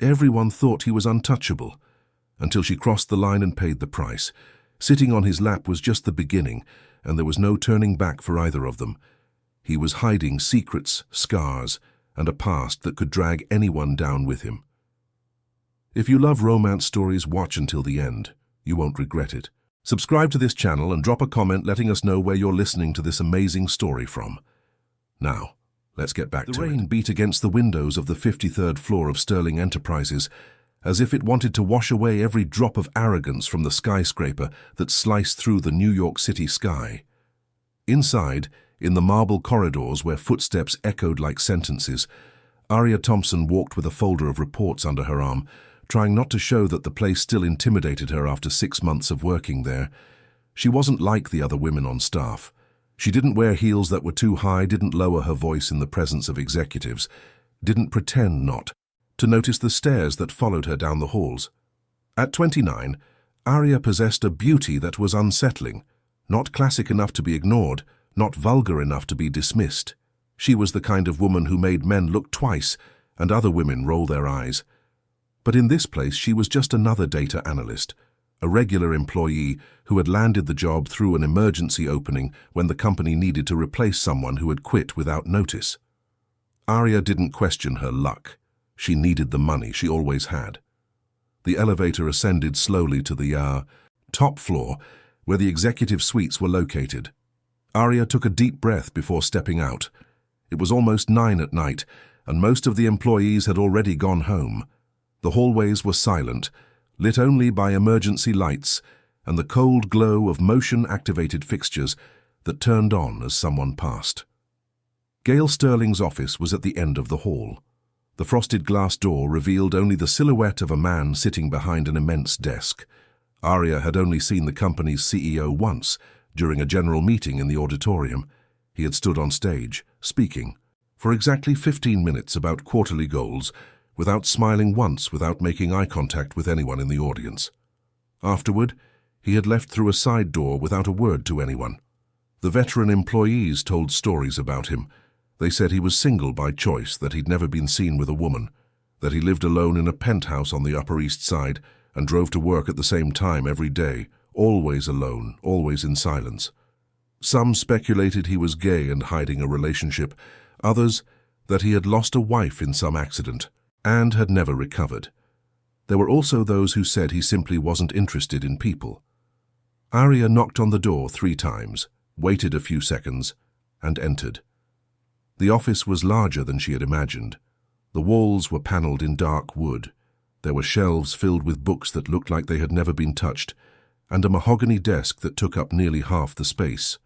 Everyone thought he was untouchable, until she crossed the line and paid the price. Sitting on his lap was just the beginning, and there was no turning back for either of them. He was hiding secrets, scars, and a past that could drag anyone down with him. If you love romance stories, watch until the end. You won't regret it. Subscribe to this channel and drop a comment letting us know where you're listening to this amazing story from. Now, let's get back to it. The rain beat against the windows of the 53rd floor of Sterling Enterprises, as if it wanted to wash away every drop of arrogance from the skyscraper that sliced through the New York City sky. Inside, in the marble corridors where footsteps echoed like sentences, Aria Thompson walked with a folder of reports under her arm, trying not to show that the place still intimidated her after 6 months of working there. She wasn't like the other women on staff. She didn't wear heels that were too high, didn't lower her voice in the presence of executives, didn't pretend not to notice the stares that followed her down the halls. At 29, Aria possessed a beauty that was unsettling, not classic enough to be ignored, not vulgar enough to be dismissed. She was the kind of woman who made men look twice and other women roll their eyes. But in this place, she was just another data analyst, a regular employee who had landed the job through an emergency opening when the company needed to replace someone who had quit without notice. Aria didn't question her luck. She needed the money she always had. The elevator ascended slowly to the top floor, where the executive suites were located. Aria took a deep breath before stepping out. It was almost 9 at night, and most of the employees had already gone home. The hallways were silent, lit only by emergency lights and the cold glow of motion-activated fixtures that turned on as someone passed. Gail Sterling's office was at the end of the hall. The frosted glass door revealed only the silhouette of a man sitting behind an immense desk. Aria had only seen the company's CEO once, during a general meeting in the auditorium. He had stood on stage, speaking, for exactly 15 minutes about quarterly goals, without smiling once, without making eye contact with anyone in the audience. Afterward, he had left through a side door without a word to anyone. The veteran employees told stories about him. They said he was single by choice, that he'd never been seen with a woman, that he lived alone in a penthouse on the Upper East Side and drove to work at the same time every day, always alone, always in silence. Some speculated he was gay and hiding a relationship, others that he had lost a wife in some accident and had never recovered. There were also those who said he simply wasn't interested in people. Aria knocked on the door 3 times, waited a few seconds, and entered. The office was larger than she had imagined. The walls were paneled in dark wood. There were shelves filled with books that looked like they had never been touched, and a mahogany desk that took up nearly half the space.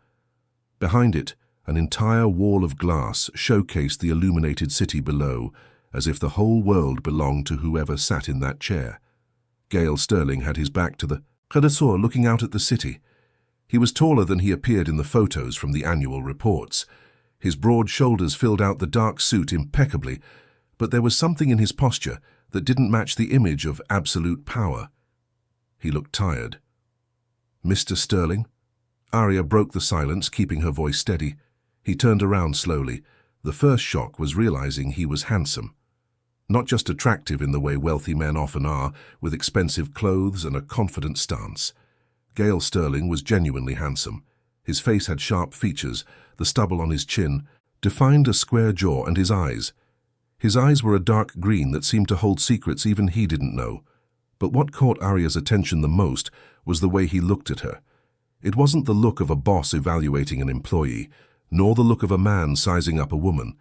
Behind it, an entire wall of glass showcased the illuminated city below, as if the whole world belonged to whoever sat in that chair. Gail Sterling had his back to the corridor, looking out at the city. He was taller than he appeared in the photos from the annual reports. His broad shoulders filled out the dark suit impeccably, but there was something in his posture that didn't match the image of absolute power. He looked tired. "Mr. Sterling?" Aria broke the silence, keeping her voice steady. He turned around slowly. The first shock was realizing he was handsome. Not just attractive in the way wealthy men often are, with expensive clothes and a confident stance. Gail Sterling was genuinely handsome. His face had sharp features, the stubble on his chin defined a square jaw, and his eyes. His eyes were a dark green that seemed to hold secrets even he didn't know. But what caught Aria's attention the most was the way he looked at her. It wasn't the look of a boss evaluating an employee, nor the look of a man sizing up a woman.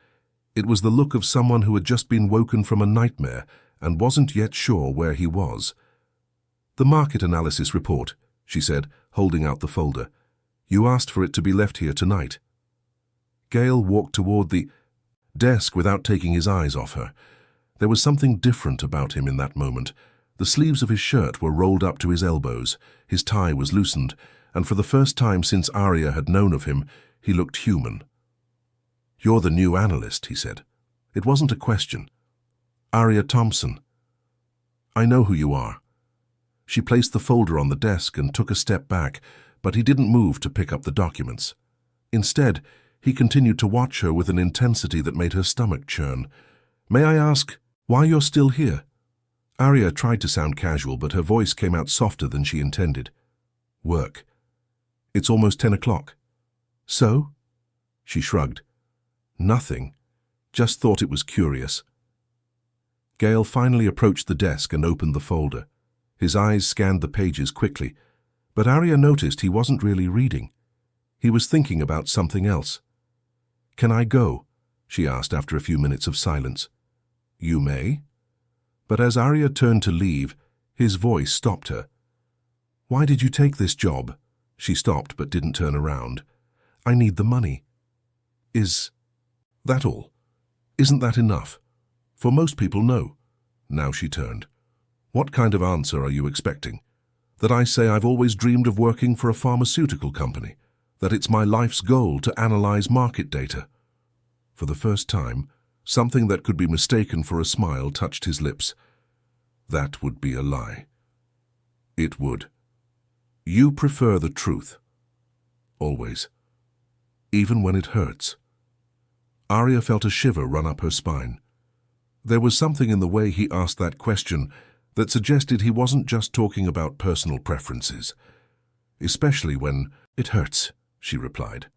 It was the look of someone who had just been woken from a nightmare and wasn't yet sure where he was. "The market analysis report," she said, holding out the folder. "You asked for it to be left here tonight." Gail walked toward the desk without taking his eyes off her. There was something different about him in that moment. The sleeves of his shirt were rolled up to his elbows, his tie was loosened, and for the first time since Aria had known of him, he looked human. "You're the new analyst," he said. It wasn't a question. "Aria Thompson. I know who you are." She placed the folder on the desk and took a step back, but he didn't move to pick up the documents. Instead, he continued to watch her with an intensity that made her stomach churn. "May I ask why you're still here?" Arya tried to sound casual, but her voice came out softer than she intended. Work. It's almost 10 o'clock. So? She shrugged. Nothing. Just thought it was curious. Gale finally approached the desk and opened the folder. His eyes scanned the pages quickly, but Arya noticed he wasn't really reading. He was thinking about something else. Can I go? She asked after a few minutes of silence. You may. But as Arya turned to leave, his voice stopped her. Why did you take this job? She stopped but didn't turn around. I need the money. Is that all? Isn't that enough? For most people, no. Now she turned. What kind of answer are you expecting? That I say I've always dreamed of working for a pharmaceutical company? That it's my life's goal to analyze market data? For the first time, something that could be mistaken for a smile touched his lips. That would be a lie. It would. You prefer the truth. Always. Even when it hurts. Arya felt a shiver run up her spine. There was something in the way he asked that question that suggested he wasn't just talking about personal preferences. Especially when it hurts, she replied.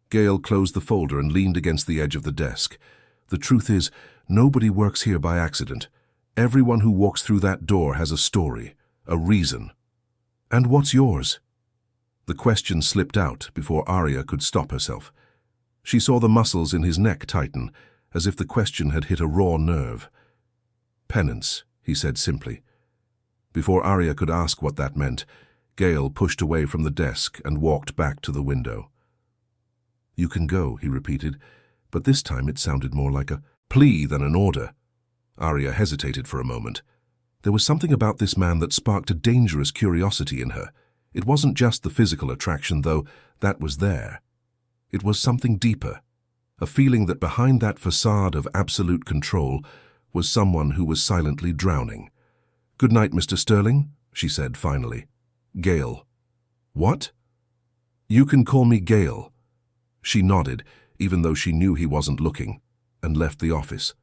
Gale closed the folder and leaned against the edge of the desk. The truth is, nobody works here by accident. Everyone who walks through that door has a story, a reason. And what's yours? The question slipped out before Arya could stop herself. She saw the muscles in his neck tighten, as if the question had hit a raw nerve. Penance, he said simply. Before Arya could ask what that meant, Gale pushed away from the desk and walked back to the window. You can go, he repeated, but this time it sounded more like a plea than an order. Arya hesitated for a moment. There was something about this man that sparked a dangerous curiosity in her. It wasn't just the physical attraction, though that was there. It was something deeper, a feeling that behind that facade of absolute control was someone who was silently drowning. Good night, Mr. Sterling, she said finally. Gale. What? You can call me Gale. She nodded, even though she knew he wasn't looking, and left the office.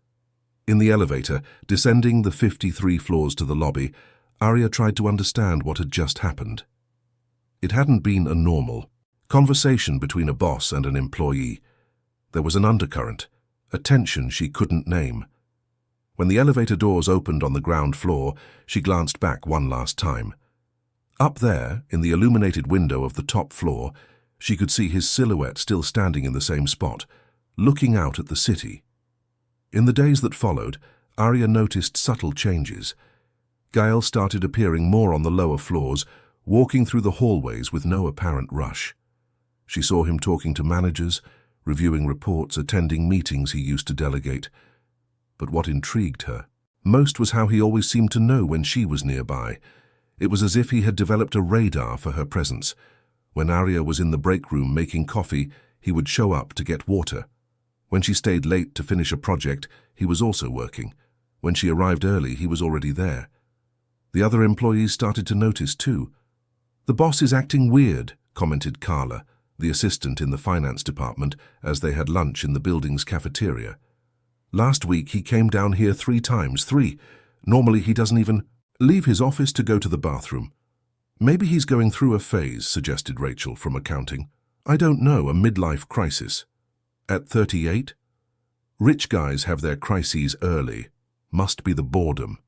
In the elevator, descending the 53 floors to the lobby, Arya tried to understand what had just happened. It hadn't been a normal conversation between a boss and an employee. There was an undercurrent, a tension she couldn't name. When the elevator doors opened on the ground floor, she glanced back one last time. Up there, in the illuminated window of the top floor, she could see his silhouette still standing in the same spot, looking out at the city. In the days that followed, Arya noticed subtle changes. Gale started appearing more on the lower floors, walking through the hallways with no apparent rush. She saw him talking to managers, reviewing reports, attending meetings he used to delegate. But what intrigued her most was how he always seemed to know when she was nearby. It was as if he had developed a radar for her presence. When Arya was in the break room making coffee, he would show up to get water. When she stayed late to finish a project, he was also working. When she arrived early, he was already there. The other employees started to notice too. The boss is acting weird, commented Carla, the assistant in the finance department, as they had lunch in the building's cafeteria. Last week he came down here 3 times. 3. Normally he doesn't even leave his office to go to the bathroom. Maybe he's going through a phase, suggested Rachel from accounting. I don't know, a midlife crisis. At 38? Rich guys have their crises early. Must be the boredom.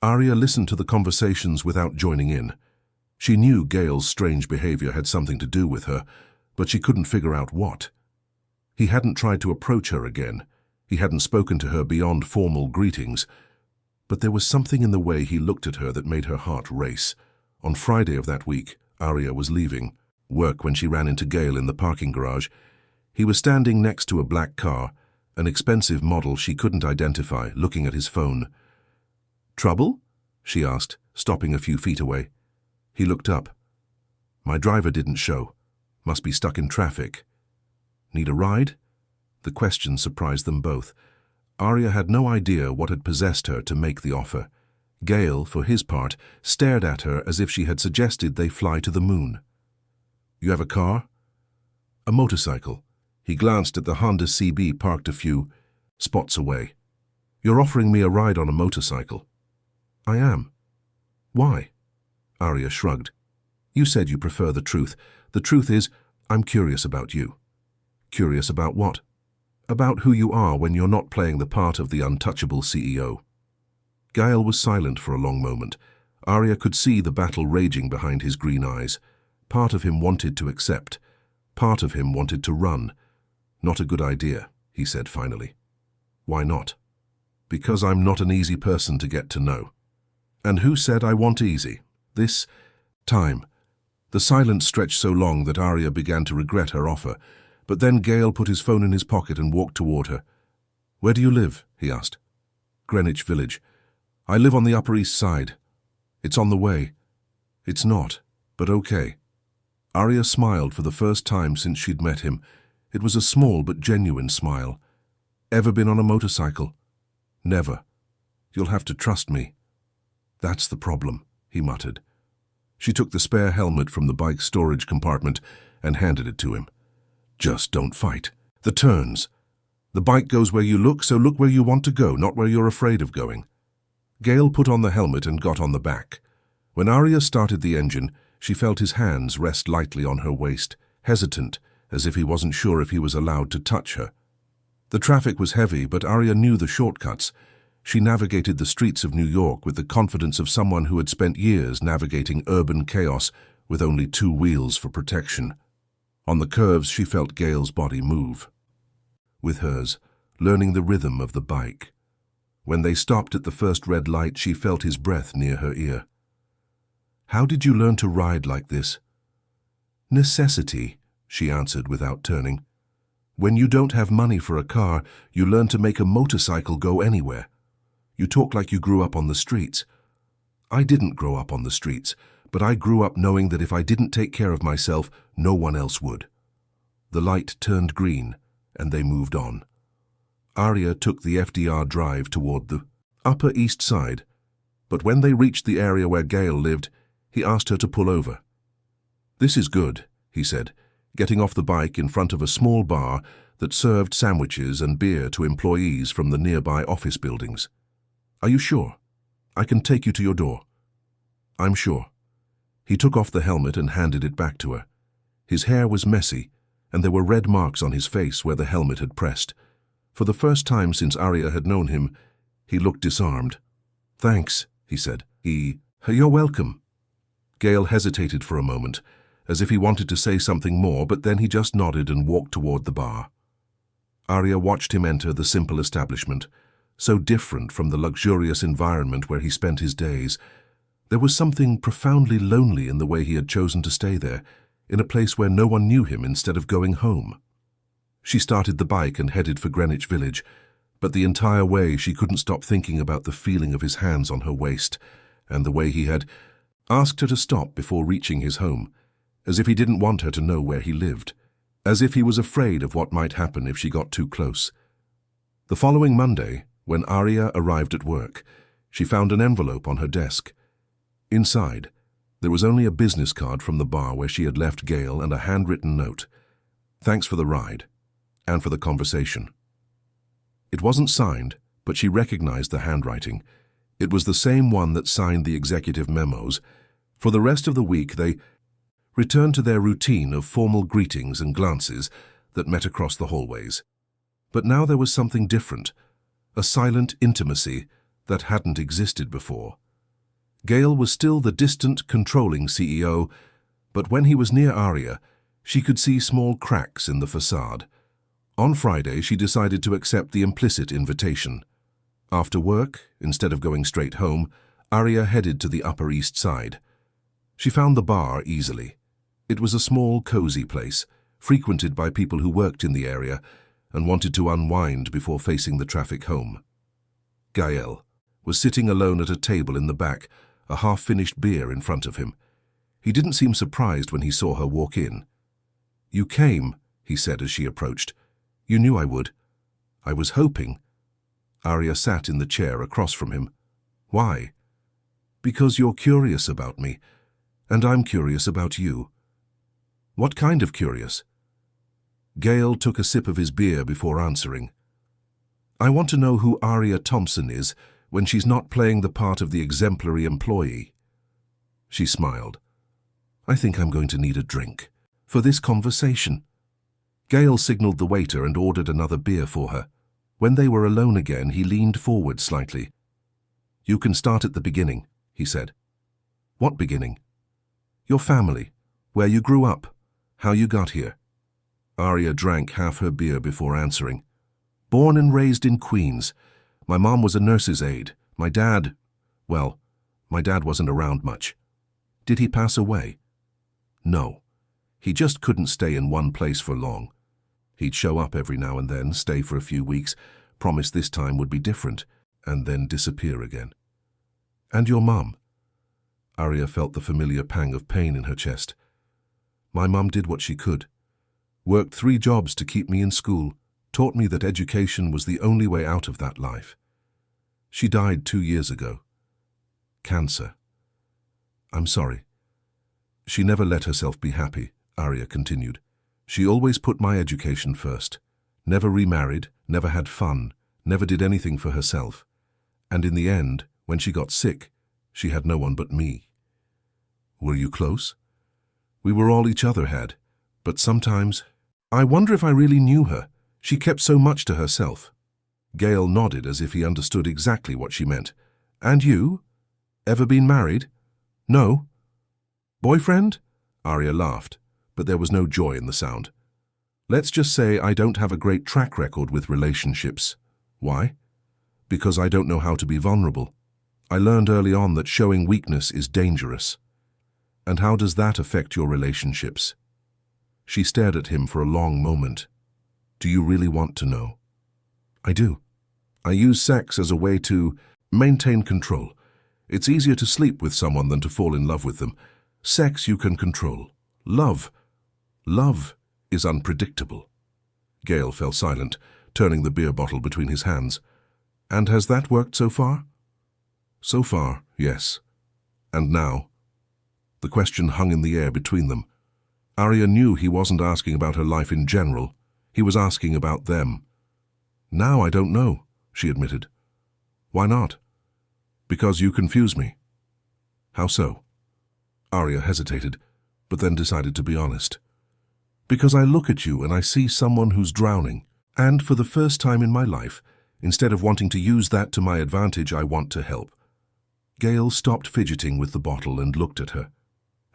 Arya listened to the conversations without joining in. She knew Gale's strange behavior had something to do with her, but she couldn't figure out what. He hadn't tried to approach her again. He hadn't spoken to her beyond formal greetings. But there was something in the way he looked at her that made her heart race. On Friday of that week, Arya was leaving work when she ran into Gale in the parking garage. He was standing next to a black car, an expensive model she couldn't identify, looking at his phone. Trouble? She asked, stopping a few feet away. He looked up. My driver didn't show. Must be stuck in traffic. Need a ride? The question surprised them both. Arya had no idea what had possessed her to make the offer. Gale, for his part, stared at her as if she had suggested they fly to the moon. You have a car? A motorcycle. He glanced at the Honda CB parked a few spots away. You're offering me a ride on a motorcycle. I am. Why? Arya shrugged. You said you prefer the truth. The truth is, I'm curious about you. Curious about what? About who you are when you're not playing the part of the untouchable CEO. Gael was silent for a long moment. Arya could see the battle raging behind his green eyes. Part of him wanted to accept. Part of him wanted to run. Not a good idea, he said finally. Why not? Because I'm not an easy person to get to know. And who said I want easy? This time. The silence stretched so long that Arya began to regret her offer, but then Gael put his phone in his pocket and walked toward her. Where do you live? He asked. Greenwich Village. I live on the Upper East Side. It's on the way. It's not, but okay. Arya smiled for the first time since she'd met him. It was a small but genuine smile. Ever been on a motorcycle? Never. You'll have to trust me. That's the problem, he muttered. She took the spare helmet from the bike's storage compartment and handed it to him. Just don't fight. The turns. The bike goes where you look, so look where you want to go, not where you're afraid of going. Gael put on the helmet and got on the back. When Arya started the engine, she felt his hands rest lightly on her waist, hesitant, as if he wasn't sure if he was allowed to touch her. The traffic was heavy, but Arya knew the shortcuts. She navigated the streets of New York with the confidence of someone who had spent years navigating urban chaos with only 2 wheels for protection. On the curves, she felt Gael's body move. With hers, learning the rhythm of the bike. When they stopped at the first red light, she felt his breath near her ear. How did you learn to ride like this? Necessity, she answered without turning. When you don't have money for a car, you learn to make a motorcycle go anywhere. You talk like you grew up on the streets. I didn't grow up on the streets, but I grew up knowing that if I didn't take care of myself, no one else would. The light turned green, and they moved on. Arya took the FDR drive toward the Upper East Side, but when they reached the area where Gael lived, he asked her to pull over. This is good, he said, getting off the bike in front of a small bar that served sandwiches and beer to employees from the nearby office buildings. Are you sure? I can take you to your door. I'm sure. He took off the helmet and handed it back to her. His hair was messy, and there were red marks on his face where the helmet had pressed. For the first time since Arya had known him, he looked disarmed. Thanks, he said. You're welcome. Gael hesitated for a moment, as if he wanted to say something more, but then he just nodded and walked toward the bar. Arya watched him enter the simple establishment, so different from the luxurious environment where he spent his days. There was something profoundly lonely in the way he had chosen to stay there, in a place where no one knew him instead of going home. She started the bike and headed for Greenwich Village, but the entire way she couldn't stop thinking about the feeling of his hands on her waist, and the way he had asked her to stop before reaching his home, as if he didn't want her to know where he lived, as if he was afraid of what might happen if she got too close. The following Monday, when Arya arrived at work, she found an envelope on her desk. Inside, there was only a business card from the bar where she had left Gael and a handwritten note. Thanks for the ride, and for the conversation. It wasn't signed, but she recognized the handwriting. It was the same one that signed the executive memos. For the rest of the week, they returned to their routine of formal greetings and glances that met across the hallways. But now there was something different, a silent intimacy that hadn't existed before. Gael was still the distant, controlling CEO, but when he was near Arya, she could see small cracks in the facade. On Friday, she decided to accept the implicit invitation. After work, instead of going straight home, Arya headed to the Upper East Side. She found the bar easily. It was a small, cozy place, frequented by people who worked in the area and wanted to unwind before facing the traffic home. Gael was sitting alone at a table in the back, a half-finished beer in front of him. He didn't seem surprised when he saw her walk in. "You came," he said as she approached. "You knew I would." "I was hoping." Arya sat in the chair across from him. "Why?" "Because you're curious about me, and I'm curious about you." "What kind of curious?" Gael took a sip of his beer before answering. "I want to know who Arya Thompson is, when she's not playing the part of the exemplary employee. She smiled. I think I'm going to need a drink for this conversation. Gail signaled the waiter and ordered another beer for her. When they were alone again, he leaned forward slightly. You can start at the beginning, he said. What beginning? Your family, where you grew up, how you got here. Arya drank half her beer before answering. Born and raised in Queens. My mom was a nurse's aide. My dad wasn't around much. Did he pass away? No. He just couldn't stay in one place for long. He'd show up every now and then, stay for a few weeks, promise this time would be different, and then disappear again. And your mum? Arya felt the familiar pang of pain in her chest. My mum did what she could. Worked 3 jobs to keep me in school, taught me that education was the only way out of that life. She died 2 years ago. Cancer. I'm sorry. She never let herself be happy, Arya continued. She always put my education first. Never remarried, never had fun, never did anything for herself. And in the end, when she got sick, she had no one but me. Were you close? We were all each other had, but sometimes... I wonder if I really knew her. She kept so much to herself. Gail nodded as if he understood exactly what she meant. And you? Ever been married? No. Boyfriend? Arya laughed, but there was no joy in the sound. Let's just say I don't have a great track record with relationships. Why? Because I don't know how to be vulnerable. I learned early on that showing weakness is dangerous. And how does that affect your relationships? She stared at him for a long moment. Do you really want to know? I do. I use sex as a way to maintain control. It's easier to sleep with someone than to fall in love with them. Sex you can control. Love is unpredictable. Gail fell silent, turning the beer bottle between his hands. And has that worked so far? So far, yes. And now? The question hung in the air between them. Arya knew he wasn't asking about her life in general. He was asking about them. Now I don't know, she admitted. Why not? Because you confuse me. How so? Arya hesitated, but then decided to be honest. Because I look at you and I see someone who's drowning, and for the first time in my life, instead of wanting to use that to my advantage, I want to help. Gail stopped fidgeting with the bottle and looked at her.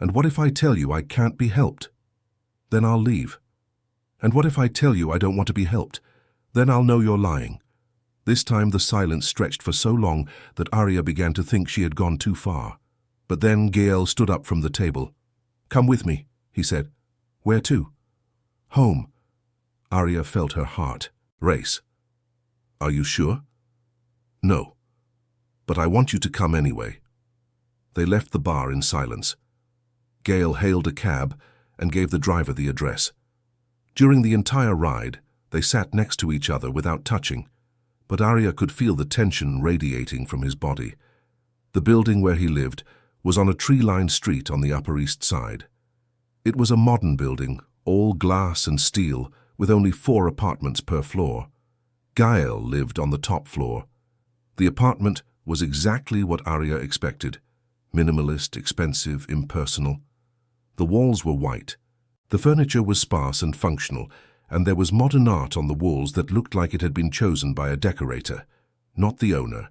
And what if I tell you I can't be helped? Then I'll leave. And what if I tell you I don't want to be helped? Then I'll know you're lying. This time the silence stretched for so long that Arya began to think she had gone too far. But then Gael stood up from the table. Come with me, he said. Where to? Home. Arya felt her heart race. Are you sure? No. But I want you to come anyway. They left the bar in silence. Gail hailed a cab and gave the driver the address. During the entire ride, they sat next to each other without touching, but Arya could feel the tension radiating from his body. The building where he lived was on a tree-lined street on the Upper East Side. It was a modern building, all glass and steel, with only 4 apartments per floor. Gael lived on the top floor. The apartment was exactly what Arya expected. Minimalist, expensive, impersonal. The walls were white. The furniture was sparse and functional, and there was modern art on the walls that looked like it had been chosen by a decorator, not the owner.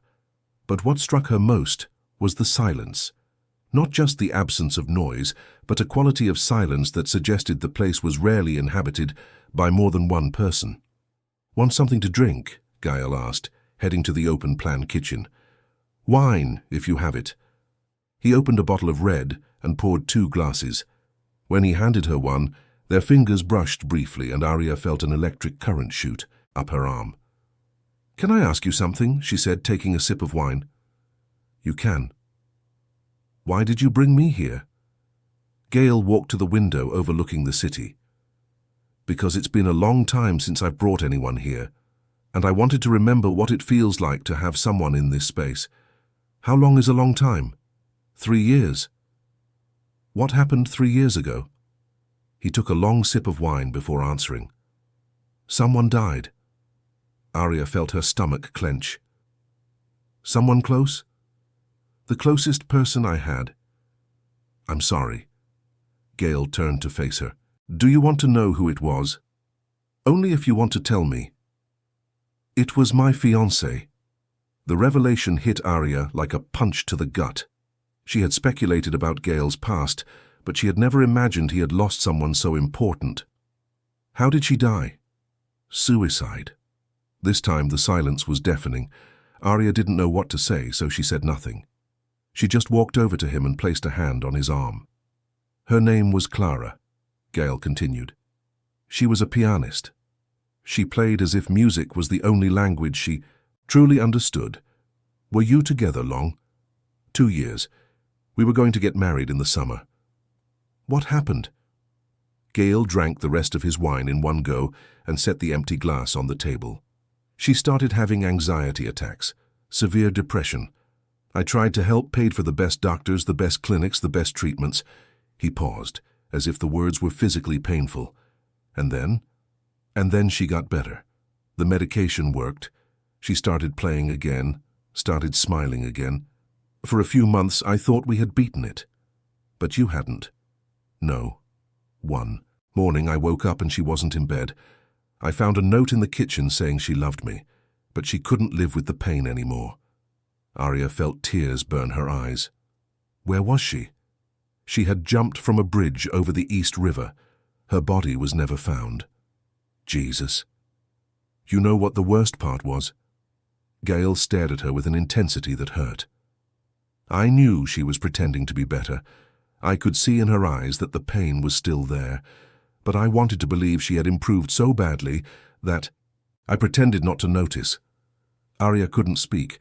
But what struck her most was the silence. Not just the absence of noise, but a quality of silence that suggested the place was rarely inhabited by more than one person. Want something to drink? Gael asked, heading to the open-plan kitchen. Wine, if you have it. He opened a bottle of red and poured 2 glasses. When he handed her one, their fingers brushed briefly and Arya felt an electric current shoot up her arm. Can I ask you something? She said, taking a sip of wine. You can. Why did you bring me here? Gail walked to the window overlooking the city. Because it's been a long time since I've brought anyone here, and I wanted to remember what it feels like to have someone in this space. How long is a long time? 3 years. What happened 3 years ago? He took a long sip of wine before answering. Someone died. Arya felt her stomach clench. Someone close? The closest person I had. I'm sorry. Gail turned to face her. Do you want to know who it was? Only if you want to tell me. It was my fiancé. The revelation hit Arya like a punch to the gut. She had speculated about Gail's past, but she had never imagined he had lost someone so important. How did she die? Suicide. This time the silence was deafening. Arya didn't know what to say, so she said nothing. She just walked over to him and placed a hand on his arm. Her name was Clara, Gail continued. She was a pianist. She played as if music was the only language she truly understood. Were you together long? 2 years. We were going to get married in the summer. What happened? Gail drank the rest of his wine in one go and set the empty glass on the table. She started having anxiety attacks, severe depression. I tried to help, paid for the best doctors, the best clinics, the best treatments. He paused, as if the words were physically painful. And then she got better. The medication worked. She started playing again, started smiling again. For a few months I thought we had beaten it. But you hadn't. No. One morning I woke up and she wasn't in bed. I found a note in the kitchen saying she loved me, but she couldn't live with the pain anymore. Arya felt tears burn her eyes. Where was she? She had jumped from a bridge over the East River. Her body was never found. Jesus. You know what the worst part was? Gail stared at her with an intensity that hurt. I knew she was pretending to be better. I could see in her eyes that the pain was still there, but I wanted to believe she had improved so badly that I pretended not to notice. Arya couldn't speak.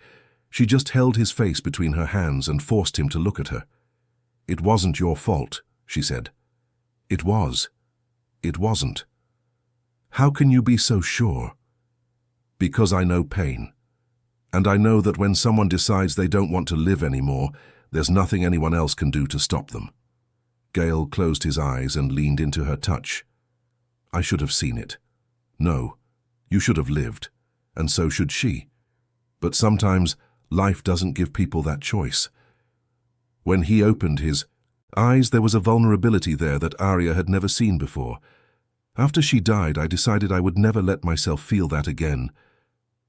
She just held his face between her hands and forced him to look at her. It wasn't your fault, she said. It was. It wasn't. How can you be so sure? Because I know pain. And I know that when someone decides they don't want to live anymore, there's nothing anyone else can do to stop them. Gail closed his eyes and leaned into her touch. I should have seen it. No, you should have lived, and so should she. But sometimes life doesn't give people that choice. When he opened his eyes, there was a vulnerability there that Arya had never seen before. After she died, I decided I would never let myself feel that again.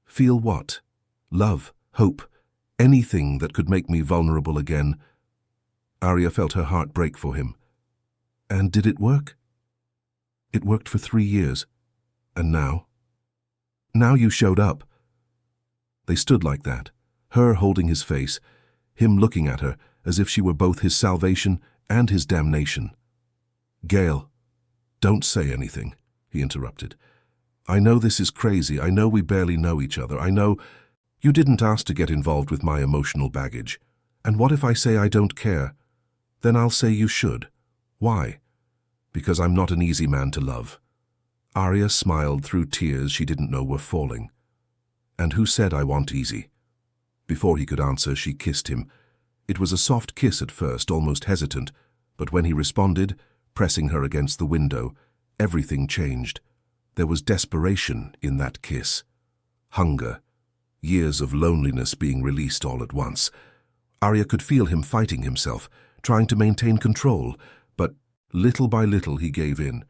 Feel what? Love, hope, anything that could make me vulnerable again. Arya felt her heart break for him. And did it work? It worked for 3 years. And now? Now you showed up. They stood like that, her holding his face, him looking at her as if she were both his salvation and his damnation. Gail, don't say anything, he interrupted. I know this is crazy. I know we barely know each other. I know you didn't ask to get involved with my emotional baggage. And what if I say I don't care? Then I'll say you should. Why? Because I'm not an easy man to love. Arya smiled through tears she didn't know were falling. And who said I want easy? Before he could answer, she kissed him. It was a soft kiss at first, almost hesitant, but when he responded, pressing her against the window, everything changed. There was desperation in that kiss. Hunger. Years of loneliness being released all at once. Arya could feel him fighting himself, trying to maintain control, but little by little he gave in.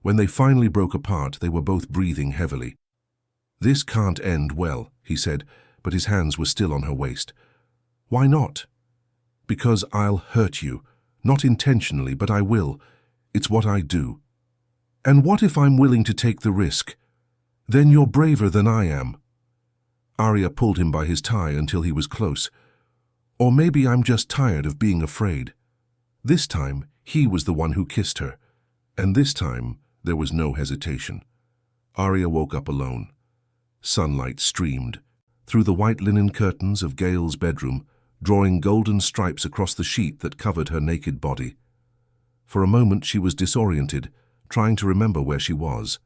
When they finally broke apart, they were both breathing heavily. This can't end well, he said, but his hands were still on her waist. Why not? Because I'll hurt you. Not intentionally, but I will. It's what I do. And what if I'm willing to take the risk? Then you're braver than I am. Arya pulled him by his tie until he was close. Or maybe I'm just tired of being afraid. This time, he was the one who kissed her. And this time, there was no hesitation. Arya woke up alone. Sunlight streamed through the white linen curtains of Gail's bedroom, drawing golden stripes across the sheet that covered her naked body. For a moment she was disoriented, trying to remember where she was.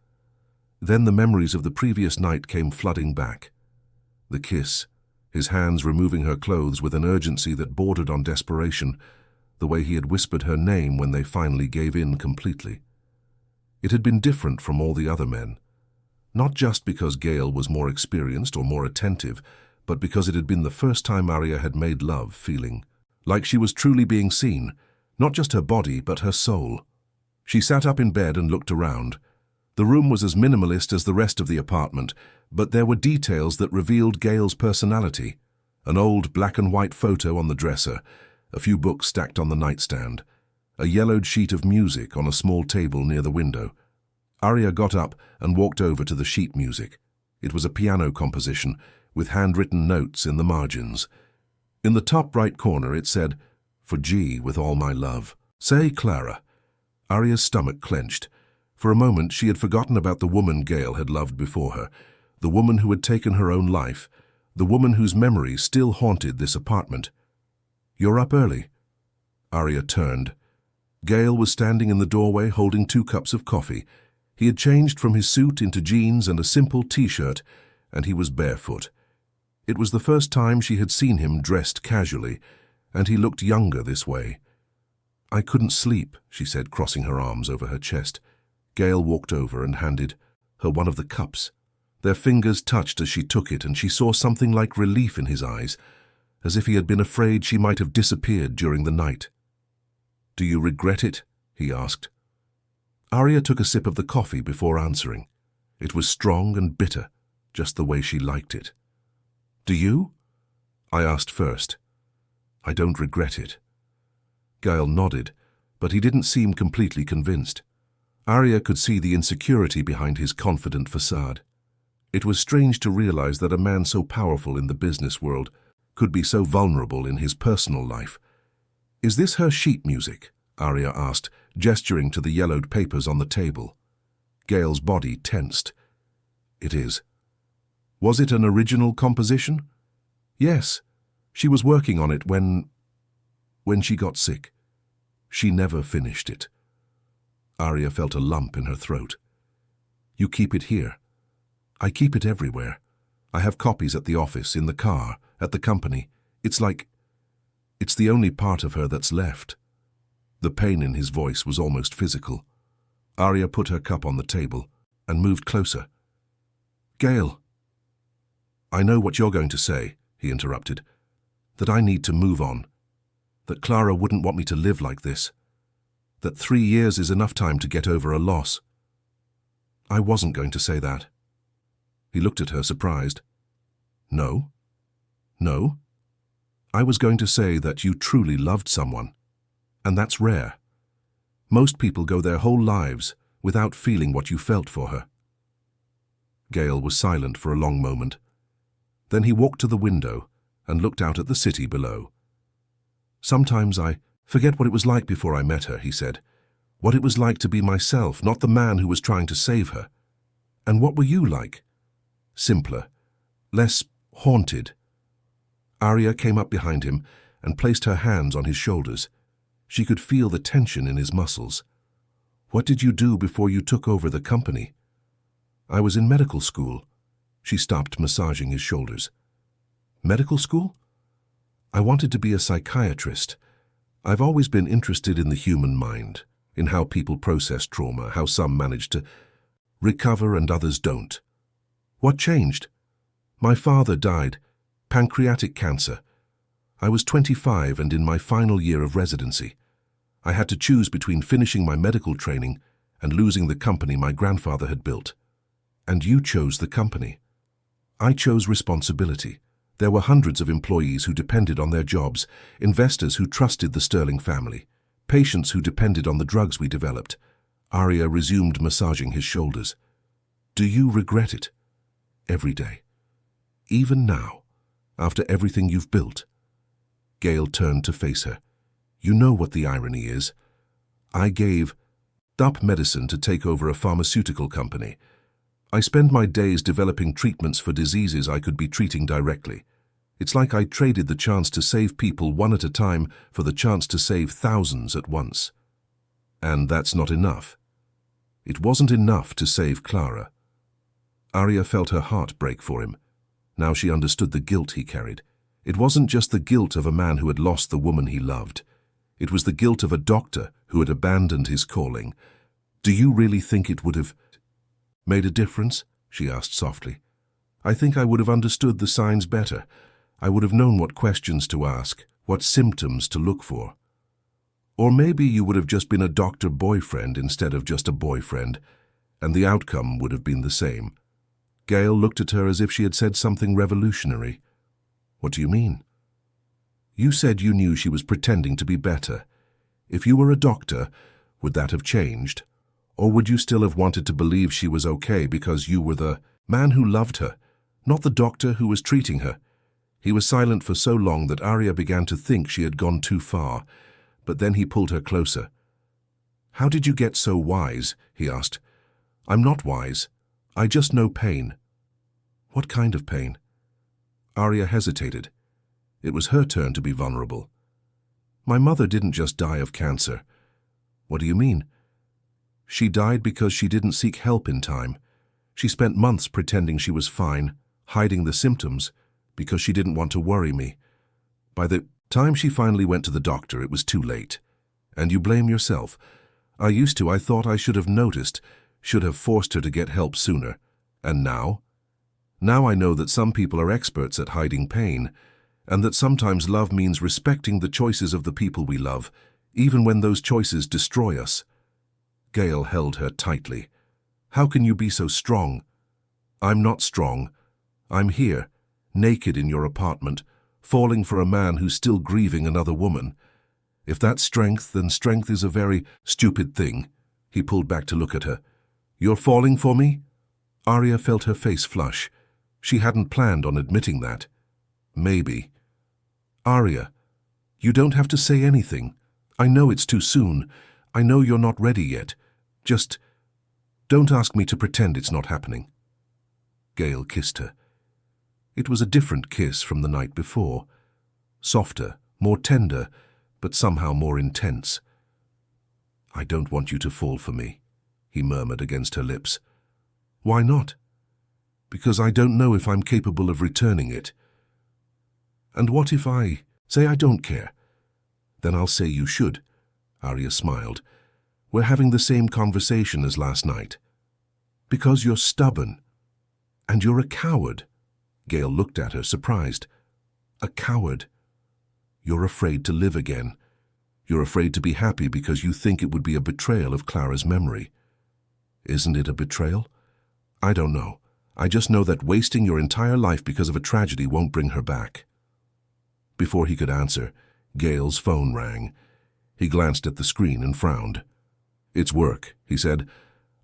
Then the memories of the previous night came flooding back. The kiss, his hands removing her clothes with an urgency that bordered on desperation, the way he had whispered her name when they finally gave in completely. It had been different from all the other men. Not just because Gail was more experienced or more attentive, but because it had been the first time Arya had made love, feeling like she was truly being seen, not just her body, but her soul. She sat up in bed and looked around. The room was as minimalist as the rest of the apartment, but there were details that revealed Gail's personality. An old black and white photo on the dresser, a few books stacked on the nightstand, a yellowed sheet of music on a small table near the window. Arya got up and walked over to the sheet music. It was a piano composition with handwritten notes in the margins. In the top right corner it said, "For G with all my love. Say, Clara." Arya's stomach clenched. For a moment she had forgotten about the woman Gail had loved before her, the woman who had taken her own life, the woman whose memories still haunted this apartment. "You're up early." Arya turned. Gail was standing in the doorway holding 2 cups of coffee. He had changed from his suit into jeans and a simple t-shirt, and he was barefoot. It was the first time she had seen him dressed casually, and he looked younger this way. "I couldn't sleep," she said, crossing her arms over her chest. Gail walked over and handed her one of the cups. Their fingers touched as she took it, and she saw something like relief in his eyes, as if he had been afraid she might have disappeared during the night. "Do you regret it?" he asked. Arya took a sip of the coffee before answering. It was strong and bitter, just the way she liked it. "Do you?" I asked first. "I don't regret it." Gail nodded, but he didn't seem completely convinced. Arya could see the insecurity behind his confident facade. It was strange to realize that a man so powerful in the business world could be so vulnerable in his personal life. "Is this her sheet music?" Arya asked, gesturing to the yellowed papers on the table. Gail's body tensed. "It is." "Was it an original composition?" "Yes. She was working on it when she got sick. She never finished it." Arya felt a lump in her throat. "You keep it here?" "I keep it everywhere. I have copies at the office, in the car, at the company. It's the only part of her that's left." The pain in his voice was almost physical. Arya put her cup on the table and moved closer. "Gail." "I know what you're going to say," he interrupted. "That I need to move on. That Clara wouldn't want me to live like this. That 3 years is enough time to get over a loss." "I wasn't going to say that." He looked at her, surprised. "No? No? I was going to say that you truly loved someone. And that's rare. Most people go their whole lives without feeling what you felt for her." Gail was silent for a long moment. Then he walked to the window and looked out at the city below. "Sometimes I forget what it was like before I met her," he said. "What it was like to be myself, not the man who was trying to save her. And what were you like?" "Simpler. Less haunted." Arya came up behind him and placed her hands on his shoulders. She could feel the tension in his muscles. "What did you do before you took over the company?" "I was in medical school." She stopped massaging his shoulders. "Medical school?" "I wanted to be a psychiatrist. I've always been interested in the human mind, in how people process trauma, how some manage to recover and others don't." "What changed?" "My father died. Pancreatic cancer. I was 25 and in my final year of residency. I had to choose between finishing my medical training and losing the company my grandfather had built. And you chose the company." "I chose responsibility. There were hundreds of employees who depended on their jobs, investors who trusted the Sterling family, patients who depended on the drugs we developed." Arya resumed massaging his shoulders. "Do you regret it?" "Every day. Even now, after everything you've built." Gail turned to face her. "You know what the irony is. I gave up medicine to take over a pharmaceutical company. I spend my days developing treatments for diseases I could be treating directly. It's like I traded the chance to save people one at a time for the chance to save thousands at once. And that's not enough. It wasn't enough to save Clara." Arya felt her heart break for him. Now she understood the guilt he carried. It wasn't just the guilt of a man who had lost the woman he loved. It was the guilt of a doctor who had abandoned his calling. "Do you really think it would have made a difference?" she asked softly. I think I would have understood the signs better. I would have known what questions to ask, what symptoms to look for. Or maybe you would have just been a doctor boyfriend instead of just a boyfriend, and the outcome would have been the same. Gail looked at her as if she had said something revolutionary. What do you mean? You said you knew she was pretending to be better. If you were a doctor, would that have changed? Or would you still have wanted to believe she was okay because you were the man who loved her, not the doctor who was treating her? He was silent for so long that Arya began to think she had gone too far, but then he pulled her closer. How did you get so wise? He asked. I'm not wise. I just know pain. What kind of pain? Arya hesitated. It was her turn to be vulnerable. My mother didn't just die of cancer. What do you mean? She died because she didn't seek help in time. She spent months pretending she was fine, hiding the symptoms, because she didn't want to worry me. By the time she finally went to the doctor, it was too late. And you blame yourself. I thought I should have noticed, should have forced her to get help sooner. And now? Now I know that some people are experts at hiding pain, and that sometimes love means respecting the choices of the people we love, even when those choices destroy us. Gail held her tightly. How can you be so strong? I'm not strong. I'm here, naked in your apartment, falling for a man who's still grieving another woman. If that's strength, then strength is a very stupid thing. He pulled back to look at her. You're falling for me? Arya felt her face flush. She hadn't planned on admitting that. Maybe. Arya, you don't have to say anything. I know it's too soon. I know you're not ready yet. Just don't ask me to pretend it's not happening. Gail kissed her. It was a different kiss from the night before. Softer, more tender, but somehow more intense. I don't want you to fall for me, he murmured against her lips. Why not? Because I don't know if I'm capable of returning it. And what if I say I don't care? Then I'll say you should. Arya smiled. We're having the same conversation as last night. Because you're stubborn. And you're a coward. Gail looked at her, surprised. A coward. You're afraid to live again. You're afraid to be happy because you think it would be a betrayal of Clara's memory. Isn't it a betrayal? I don't know. I just know that wasting your entire life because of a tragedy won't bring her back. Before he could answer, Gail's phone rang. He glanced at the screen and frowned. It's work, he said.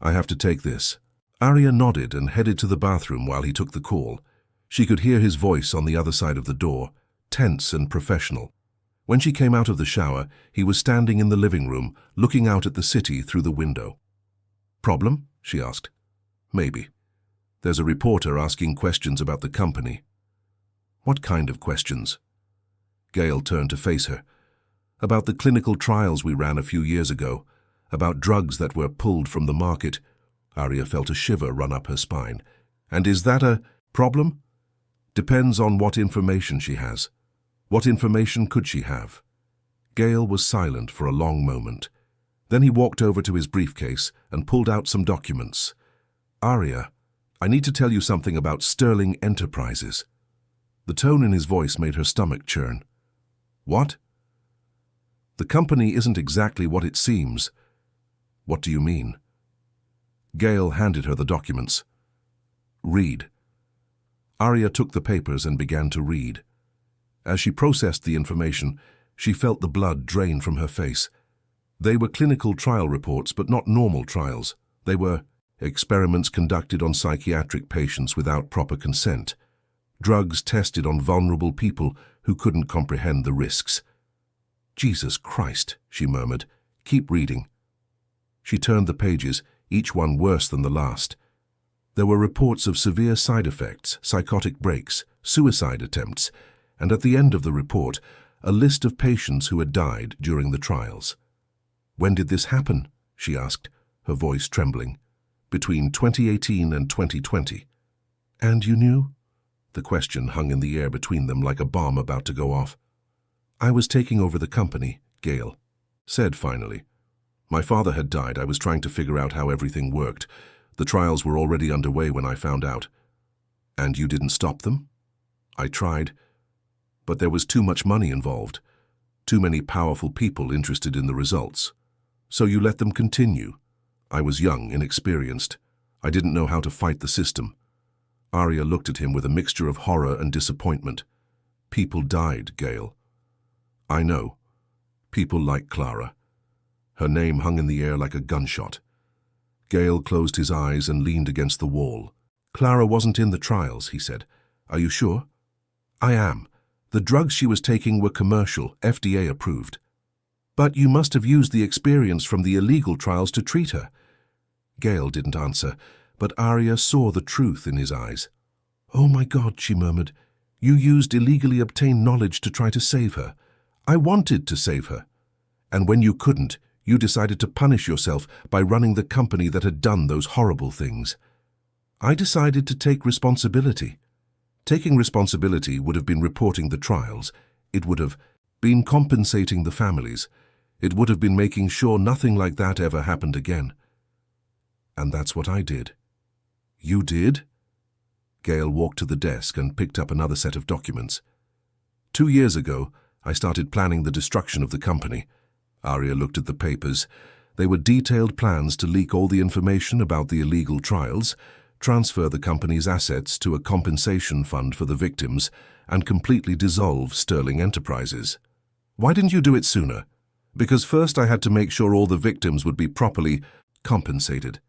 I have to take this. Arya nodded and headed to the bathroom while he took the call. She could hear his voice on the other side of the door, tense and professional. When she came out of the shower, he was standing in the living room, looking out at the city through the window. Problem? She asked. Maybe. There's a reporter asking questions about the company. What kind of questions? Gail turned to face her. About the clinical trials we ran a few years ago, about drugs that were pulled from the market. Arya felt a shiver run up her spine. And is that a problem? Depends on what information she has. What information could she have? Gail was silent for a long moment. Then he walked over to his briefcase and pulled out some documents. Arya, I need to tell you something about Sterling Enterprises. The tone in his voice made her stomach churn. What? The company isn't exactly what it seems. What do you mean? Gail handed her the documents. Read. Arya took the papers and began to read. As she processed the information, she felt the blood drain from her face. They were clinical trial reports, but not normal trials. They were experiments conducted on psychiatric patients without proper consent. Drugs tested on vulnerable people who couldn't comprehend the risks. Jesus Christ, she murmured. Keep reading. She turned the pages, each one worse than the last. There were reports of severe side effects, psychotic breaks, suicide attempts, and at the end of the report, a list of patients who had died during the trials. When did this happen? She asked, her voice trembling. Between 2018 and 2020. And you knew? The question hung in the air between them like a bomb about to go off. I was taking over the company, Gail said finally. My father had died. I was trying to figure out how everything worked. The trials were already underway when I found out. And you didn't stop them? I tried, but there was too much money involved, too many powerful people interested in the results. So you let them continue. I was young, inexperienced. I didn't know how to fight the system. Arya looked at him with a mixture of horror and disappointment. People died, Gale. I know. People like Clara. Her name hung in the air like a gunshot. Gale closed his eyes and leaned against the wall. Clara wasn't in the trials, he said. Are you sure? I am. The drugs she was taking were commercial, FDA approved. But you must have used the experience from the illegal trials to treat her. Gale didn't answer, but Arya saw the truth in his eyes. Oh my God, she murmured. You used illegally obtained knowledge to try to save her. I wanted to save her. And when you couldn't, you decided to punish yourself by running the company that had done those horrible things. I decided to take responsibility. Taking responsibility would have been reporting the trials. It would have been compensating the families. It would have been making sure nothing like that ever happened again. And that's what I did. You did? Gale walked to the desk and picked up another set of documents. 2 years ago, I started planning the destruction of the company. Arya looked at the papers. They were detailed plans to leak all the information about the illegal trials, transfer the company's assets to a compensation fund for the victims, and completely dissolve Sterling Enterprises. Why didn't you do it sooner? Because first I had to make sure all the victims would be properly compensated,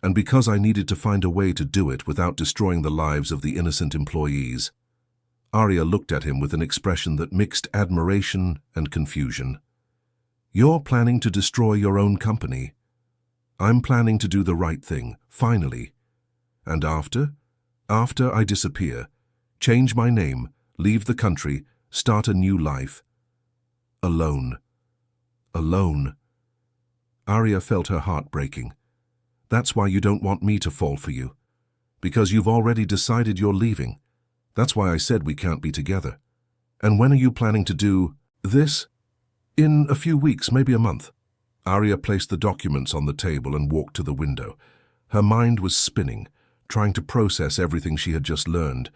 and because I needed to find a way to do it without destroying the lives of the innocent employees. Arya looked at him with an expression that mixed admiration and confusion. You're planning to destroy your own company. I'm planning to do the right thing, finally. And after I disappear, change my name, leave the country, start a new life. Alone. Alone. Arya felt her heart breaking. That's why you don't want me to fall for you. Because you've already decided you're leaving. That's why I said we can't be together. And when are you planning to do this? In a few weeks, maybe a month. Arya placed the documents on the table and walked to the window. Her mind was spinning, trying to process everything she had just learned.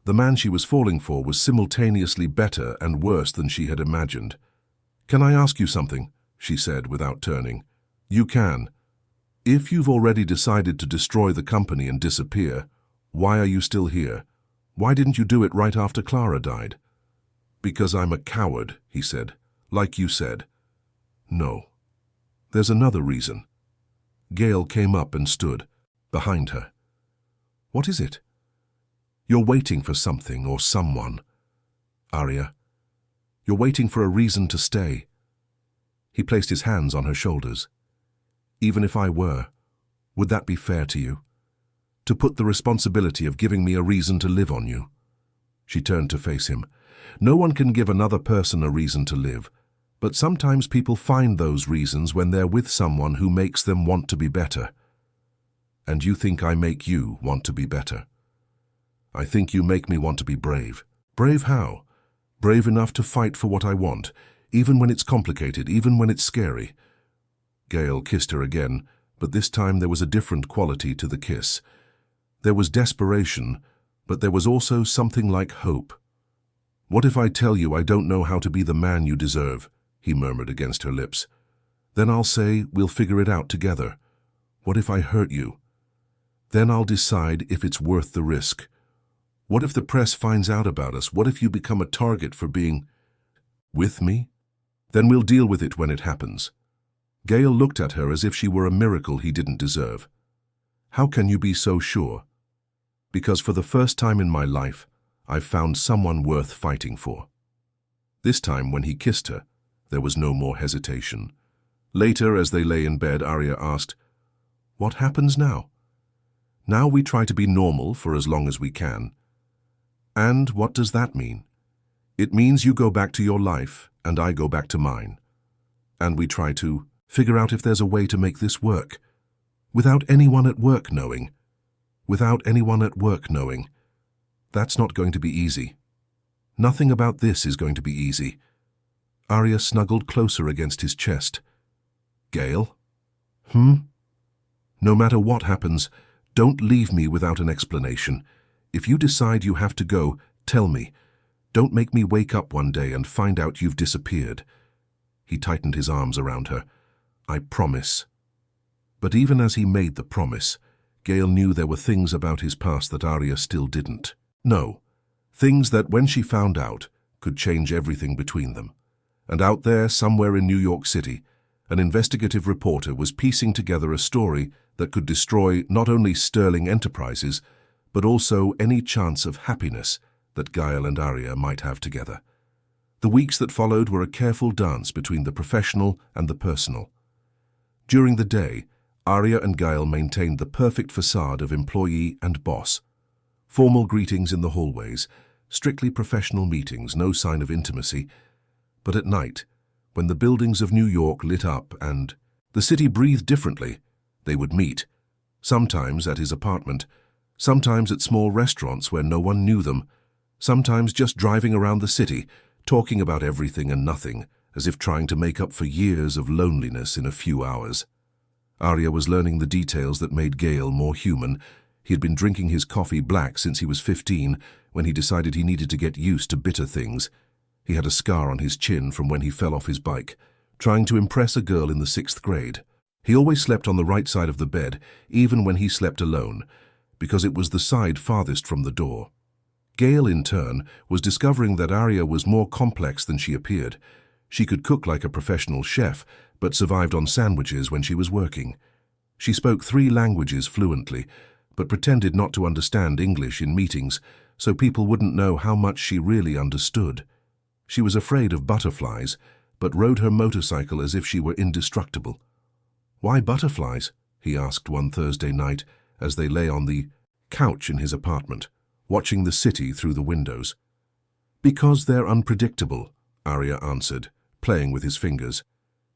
The man she was falling for was simultaneously better and worse than she had imagined. Can I ask you something? She said without turning. You can. If you've already decided to destroy the company and disappear, why are you still here? Why didn't you do it right after Clara died? Because I'm a coward, he said. Like you said. No. There's another reason. Gale came up and stood behind her. What is it? You're waiting for something or someone. Arya. You're waiting for a reason to stay. He placed his hands on her shoulders. Even if I were, would that be fair to you? To put the responsibility of giving me a reason to live on you? She turned to face him. No one can give another person a reason to live, but sometimes people find those reasons when they're with someone who makes them want to be better. And you think I make you want to be better? I think you make me want to be brave. Brave how? Brave enough to fight for what I want, even when it's complicated, even when it's scary. Gale kissed her again, but this time there was a different quality to the kiss. There was desperation, but there was also something like hope. What if I tell you I don't know how to be the man you deserve? He murmured against her lips. Then I'll say we'll figure it out together. What if I hurt you? Then I'll decide if it's worth the risk. What if the press finds out about us? What if you become a target for being with me? Then we'll deal with it when it happens. Gale looked at her as if she were a miracle he didn't deserve. How can you be so sure? Because for the first time in my life, I've found someone worth fighting for. This time, when he kissed her, there was no more hesitation. Later, as they lay in bed, Arya asked, "What happens now?" "Now we try to be normal for as long as we can." "And what does that mean?" "It means you go back to your life, and I go back to mine. And we try to figure out if there's a way to make this work. Without anyone at work knowing. Without anyone at work knowing. That's not going to be easy. Nothing about this is going to be easy." Arya snuggled closer against his chest. "Gale?" No matter what happens, don't leave me without an explanation. If you decide you have to go, tell me. Don't make me wake up one day and find out you've disappeared." He tightened his arms around her. "I promise." But even as he made the promise, Gail knew there were things about his past that Arya still didn't. No, things that, when she found out, could change everything between them. And out there, somewhere in New York City, an investigative reporter was piecing together a story that could destroy not only Sterling Enterprises, but also any chance of happiness that Gail and Arya might have together. The weeks that followed were a careful dance between the professional and the personal. During the day, Arya and Gail maintained the perfect facade of employee and boss. Formal greetings in the hallways, strictly professional meetings, no sign of intimacy. But at night, when the buildings of New York lit up and the city breathed differently, they would meet, sometimes at his apartment, sometimes at small restaurants where no one knew them, sometimes just driving around the city, talking about everything and nothing, as if trying to make up for years of loneliness in a few hours. Arya was learning the details that made Gail more human. He had been drinking his coffee black since he was 15, when he decided he needed to get used to bitter things. He had a scar on his chin from when he fell off his bike, trying to impress a girl in the 6th grade. He always slept on the right side of the bed, even when he slept alone, because it was the side farthest from the door. Gail, in turn, was discovering that Arya was more complex than she appeared. She could cook like a professional chef, but survived on sandwiches when she was working. She spoke 3 languages fluently, but pretended not to understand English in meetings, so people wouldn't know how much she really understood. She was afraid of butterflies, but rode her motorcycle as if she were indestructible. "Why butterflies?" he asked one Thursday night as they lay on the couch in his apartment, watching the city through the windows. "Because they're unpredictable," Arya answered, playing with his fingers.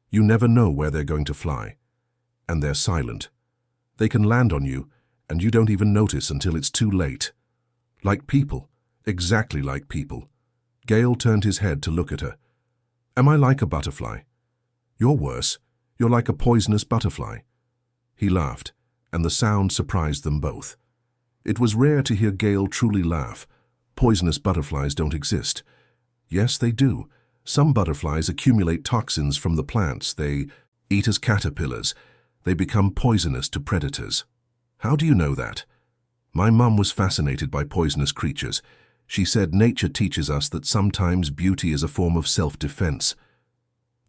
"You never know where they're going to fly. And they're silent. They can land on you, and you don't even notice until it's too late. Like people, exactly like people." Gail turned his head to look at her. "Am I like a butterfly?" "You're worse. You're like a poisonous butterfly." He laughed, and the sound surprised them both. It was rare to hear Gail truly laugh. Poisonous butterflies don't exist. Yes, they do. Some butterflies accumulate toxins from the plants they eat as caterpillars. They become poisonous to predators. "How do you know that?" "My mum was fascinated by poisonous creatures. She said nature teaches us that sometimes beauty is a form of self-defense."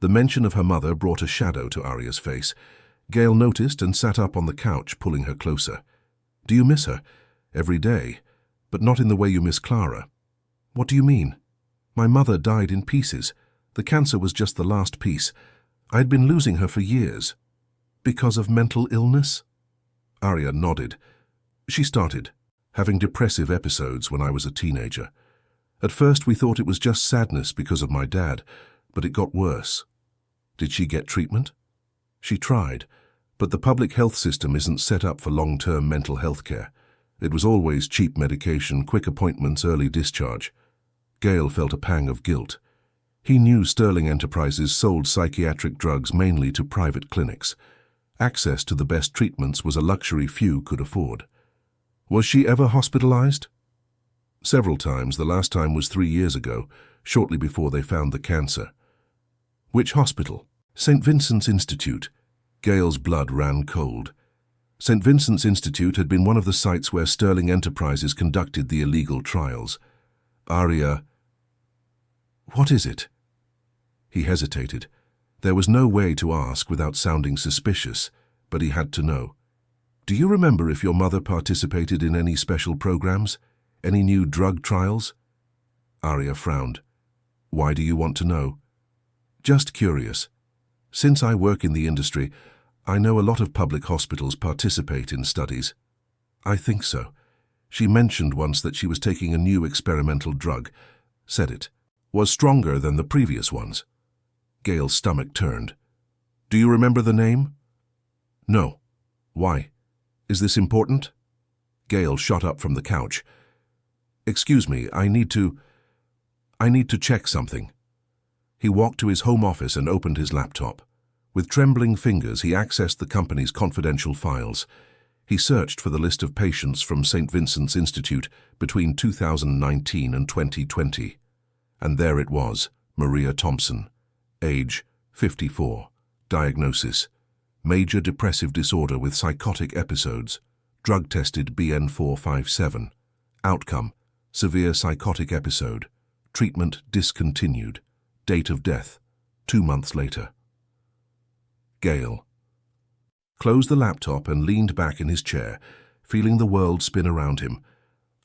The mention of her mother brought a shadow to Arya's face. Gail noticed and sat up on the couch, pulling her closer. "Do you miss her?" "Every day, but not in the way you miss Clara." "What do you mean?" "My mother died in pieces. The cancer was just the last piece. I had been losing her for years." "Because of mental illness?" Arya nodded. "She started having depressive episodes when I was a teenager. At first we thought it was just sadness because of my dad, but it got worse." "Did she get treatment?" "She tried, but the public health system isn't set up for long-term mental health care. It was always cheap medication, quick appointments, early discharge." Gail felt a pang of guilt. He knew Sterling Enterprises sold psychiatric drugs mainly to private clinics. Access to the best treatments was a luxury few could afford. "Was she ever hospitalized?" "Several times. The last time was 3 years ago, shortly before they found the cancer." "Which hospital?" "St. Vincent's Institute." Gail's blood ran cold. St. Vincent's Institute had been one of the sites where Sterling Enterprises conducted the illegal trials. Arya... "What is it?" He hesitated. There was no way to ask without sounding suspicious, but he had to know. "Do you remember if your mother participated in any special programs? Any new drug trials?" Arya frowned. "Why do you want to know?" "Just curious. Since I work in the industry, I know a lot of public hospitals participate in studies." "I think so. She mentioned once that she was taking a new experimental drug. Said it was stronger than the previous ones." Gail's stomach turned. "Do you remember the name?" "No." "Why? Is this important?" Gail shot up from the couch. "Excuse me, I need to check something." He walked to his home office and opened his laptop. With trembling fingers, he accessed the company's confidential files. He searched for the list of patients from St. Vincent's Institute between 2019 and 2020. And there it was, Maria Thompson, age 54, diagnosis, major depressive disorder with psychotic episodes, drug-tested BN457, outcome, severe psychotic episode, treatment discontinued, date of death, 2 months later. Gail closed the laptop and leaned back in his chair, feeling the world spin around him.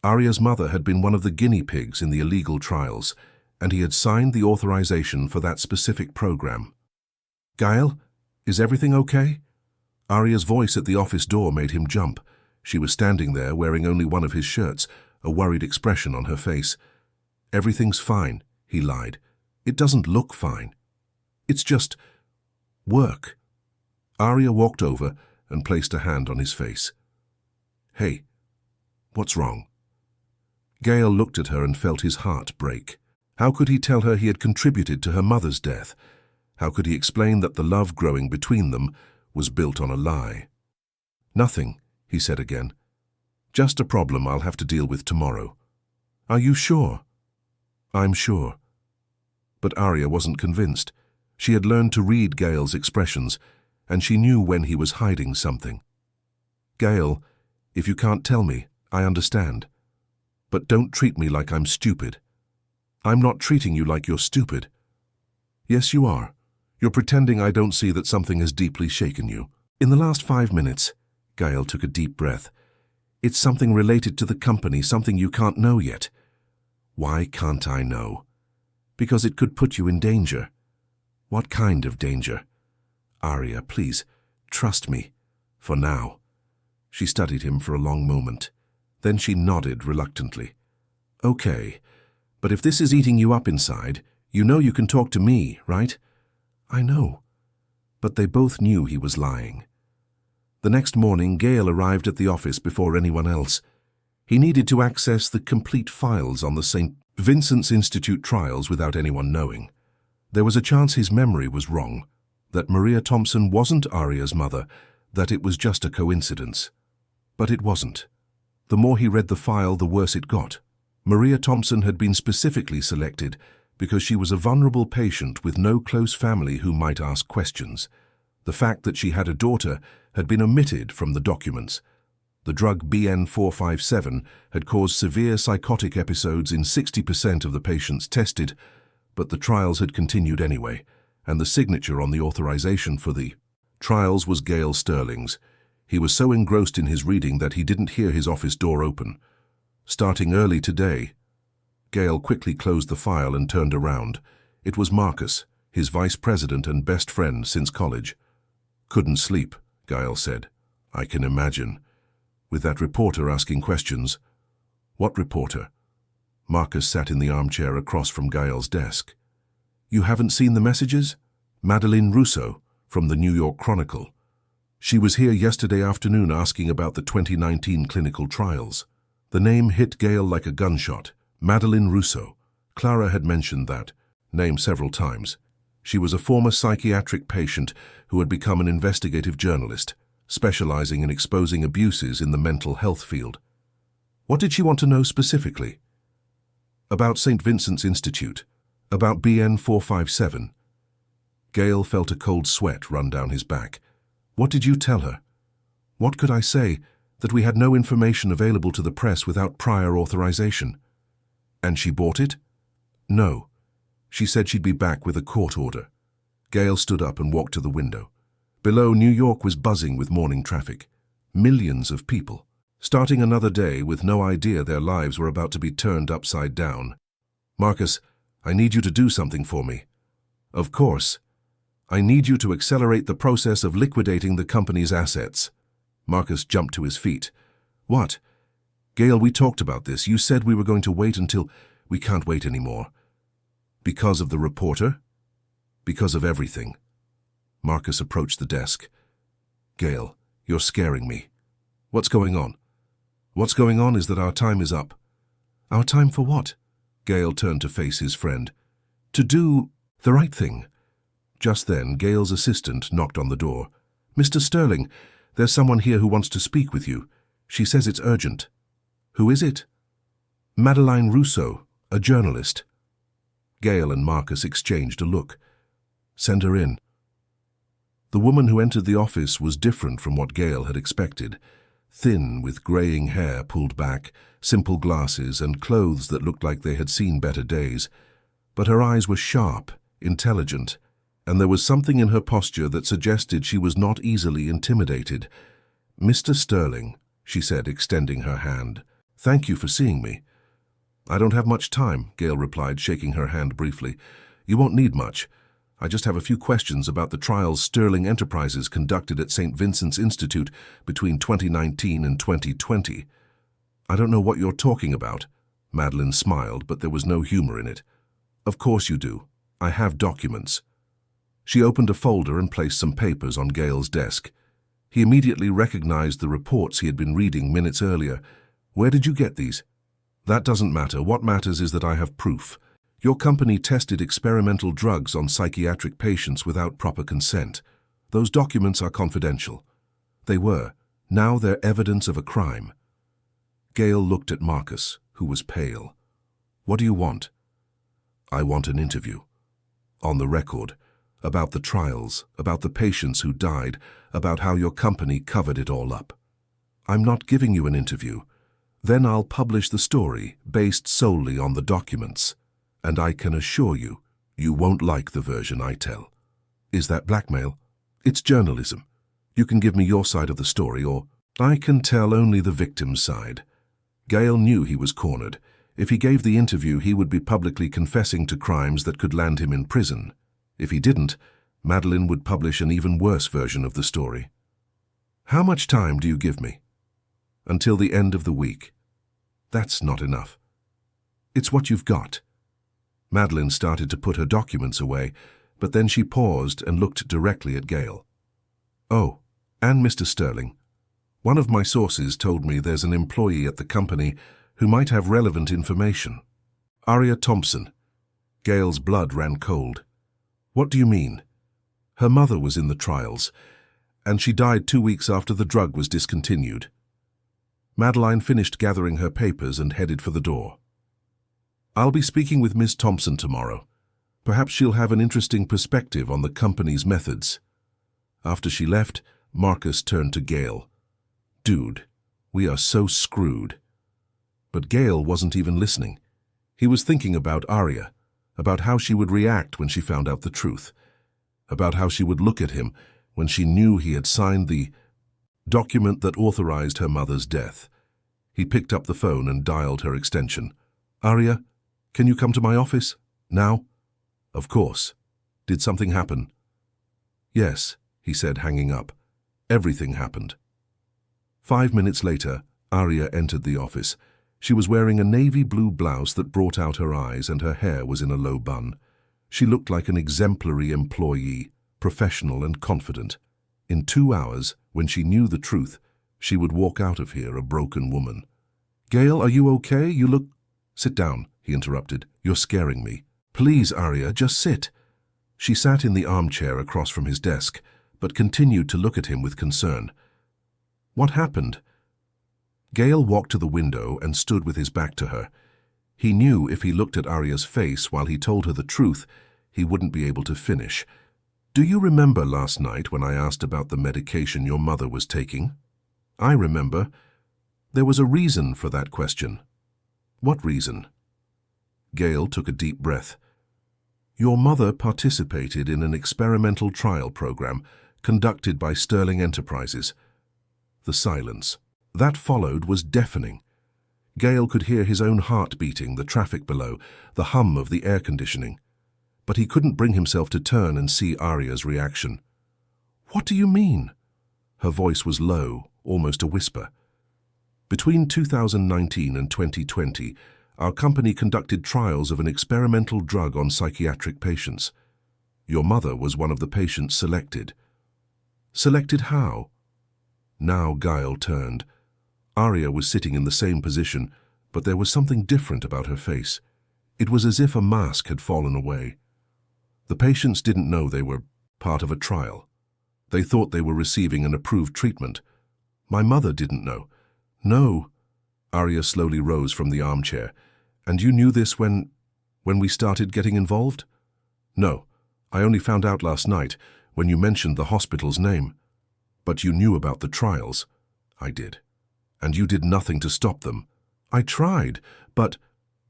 Arya's mother had been one of the guinea pigs in the illegal trials, and he had signed the authorization for that specific program. "Gail, is everything okay?" Arya's voice at the office door made him jump. She was standing there wearing only one of his shirts, a worried expression on her face. "Everything's fine," he lied. "It doesn't look fine. It's just work." Arya walked over and placed a hand on his face. "Hey, what's wrong?" Gail looked at her and felt his heart break. How could he tell her he had contributed to her mother's death? How could he explain that the love growing between them was built on a lie? "Nothing," he said again. "Just a problem I'll have to deal with tomorrow." "Are you sure?" "I'm sure." But Arya wasn't convinced. She had learned to read Gail's expressions, and she knew when he was hiding something. "Gail, if you can't tell me, I understand. But don't treat me like I'm stupid." "I'm not treating you like you're stupid." "Yes, you are. You're pretending I don't see that something has deeply shaken you." "In the last 5 minutes," Gail took a deep breath, "it's something related to the company, something you can't know yet." "Why can't I know?" "Because it could put you in danger." "What kind of danger?" "Arya, please, trust me. For now." She studied him for a long moment. Then she nodded reluctantly. "Okay, but if this is eating you up inside, you know you can talk to me, right?" "I know." But they both knew he was lying. The next morning, Gail arrived at the office before anyone else. He needed to access the complete files on the St. Vincent's Institute trials without anyone knowing. There was a chance his memory was wrong, that Maria Thompson wasn't Arya's mother, that it was just a coincidence. But it wasn't. The more he read the file, the worse it got. Maria Thompson had been specifically selected because she was a vulnerable patient with no close family who might ask questions. The fact that she had a daughter had been omitted from the documents. The drug BN457 had caused severe psychotic episodes in 60% of the patients tested, but the trials had continued anyway, and the signature on the authorization for the trials was Gail Sterling's. He was so engrossed in his reading that he didn't hear his office door open. "Starting early today." Gail quickly closed the file and turned around. It was Marcus, his vice president and best friend since college. "Couldn't sleep," Gail said. "I can imagine. With that reporter asking questions." "What reporter?" Marcus sat in the armchair across from Gail's desk. "You haven't seen the messages?" "Madeleine Rousseau, from the New York Chronicle. She was here yesterday afternoon asking about the 2019 clinical trials." The name hit Gail like a gunshot. Madeleine Rousseau. Clara had mentioned that name several times. She was a former psychiatric patient who had become an investigative journalist, specializing in exposing abuses in the mental health field. What did she want to know specifically? About St. Vincent's Institute. About BN457. Gail felt a cold sweat run down his back. "What did you tell her?" "What could I say? That we had no information available to the press without prior authorization." "And she bought it?" "No. She said she'd be back with a court order." Gail stood up and walked to the window. Below, New York was buzzing with morning traffic. Millions of people, starting another day with no idea their lives were about to be turned upside down. "Marcus, I need you to do something for me." "Of course. I need you to accelerate the process of liquidating the company's assets." Marcus jumped to his feet. "What?" "Gail, we talked about this. You said we were going to wait until... We can't wait anymore." "Because of the reporter?" "Because of everything." Marcus approached the desk. "Gail, you're scaring me." "What's going on?" "What's going on is that our time is up." "Our time for what?" Gail turned to face his friend. "To do the right thing." Just then, Gail's assistant knocked on the door. "Mr. Sterling, There's someone here who wants to speak with you. She says it's urgent. Who is it? Madeleine Rousseau, a journalist. Gail and Marcus exchanged a look. Send her in. The woman who entered the office was different from what Gail had expected. Thin, with greying hair pulled back, simple glasses, and clothes that looked like they had seen better days. But her eyes were sharp, intelligent, and there was something in her posture that suggested she was not easily intimidated. "Mr. Sterling," she said, extending her hand. "Thank you for seeing me." "I don't have much time," Gail replied, shaking her hand briefly. "You won't need much. I just have a few questions about the trials Sterling Enterprises conducted at St. Vincent's Institute between 2019 and 2020. "I don't know what you're talking about." Madeleine smiled, but there was no humor in it. "Of course you do. I have documents." She opened a folder and placed some papers on Gail's desk. He immediately recognized the reports he had been reading minutes earlier. "Where did you get these?" "That doesn't matter. What matters is that I have proof. Your company tested experimental drugs on psychiatric patients without proper consent. Those documents are confidential." They were. Now they're evidence of a crime. Gail looked at Marcus, who was pale. "What do you want?" "I want an interview. On the record. About the trials, about the patients who died, about how your company covered it all up." "I'm not giving you an interview. Then I'll publish the story based solely on the documents. And I can assure you, you won't like the version I tell." "Is that blackmail?" "It's journalism. You can give me your side of the story, or—" "I can tell only the victim's side." Gail knew he was cornered. If he gave the interview, he would be publicly confessing to crimes that could land him in prison. If he didn't, Madeleine would publish an even worse version of the story. "How much time do you give me?" "Until the end of the week." "That's not enough." "It's what you've got." Madeleine started to put her documents away, but then she paused and looked directly at Gail. "Oh, and Mr. Sterling, one of my sources told me there's an employee at the company who might have relevant information. Aria Thompson." Gail's blood ran cold. "What do you mean?" "Her mother was in the trials, and she died 2 weeks after the drug was discontinued." Madeleine finished gathering her papers and headed for the door. "I'll be speaking with Miss Thompson tomorrow. Perhaps she'll have an interesting perspective on the company's methods." After she left, Marcus turned to Gail. "Dude, we are so screwed." But Gail wasn't even listening. He was thinking about Aria, about how she would react when she found out the truth, about how she would look at him when she knew he had signed the document that authorized her mother's death. He picked up the phone and dialed her extension. "Aria, can you come to my office? Now?" "Of course. Did something happen?" "Yes," he said, hanging up. "Everything happened." 5 minutes later, Aria entered the office. She was wearing a navy blue blouse that brought out her eyes, and her hair was in a low bun. She looked like an exemplary employee, professional and confident. In 2 hours, when she knew the truth, she would walk out of here a broken woman. "Gail, are you okay? You look—" "Sit down," he interrupted. "You're scaring me." "Please, Aria, just sit." She sat in the armchair across from his desk, but continued to look at him with concern. "What happened?" Gail walked to the window and stood with his back to her. He knew if he looked at Aria's face while he told her the truth, he wouldn't be able to finish. "Do you remember last night when I asked about the medication your mother was taking?" "I remember. There was a reason for that question." "What reason?" Gail took a deep breath. "Your mother participated in an experimental trial program conducted by Sterling Enterprises." The silence that followed was deafening. Gail could hear his own heart beating, the traffic below, the hum of the air conditioning. But he couldn't bring himself to turn and see Aria's reaction. "What do you mean?" Her voice was low, almost a whisper. "Between 2019 and 2020, our company conducted trials of an experimental drug on psychiatric patients. Your mother was one of the patients selected." "Selected how?" Now Gail turned. Aria was sitting in the same position, but there was something different about her face. It was as if a mask had fallen away. "The patients didn't know they were part of a trial." They thought they were receiving an approved treatment. My mother didn't know. No. Arya slowly rose from the armchair. And you knew this when we started getting involved? No. I only found out last night when you mentioned the hospital's name. But you knew about the trials. I did. And you did nothing to stop them. I tried, but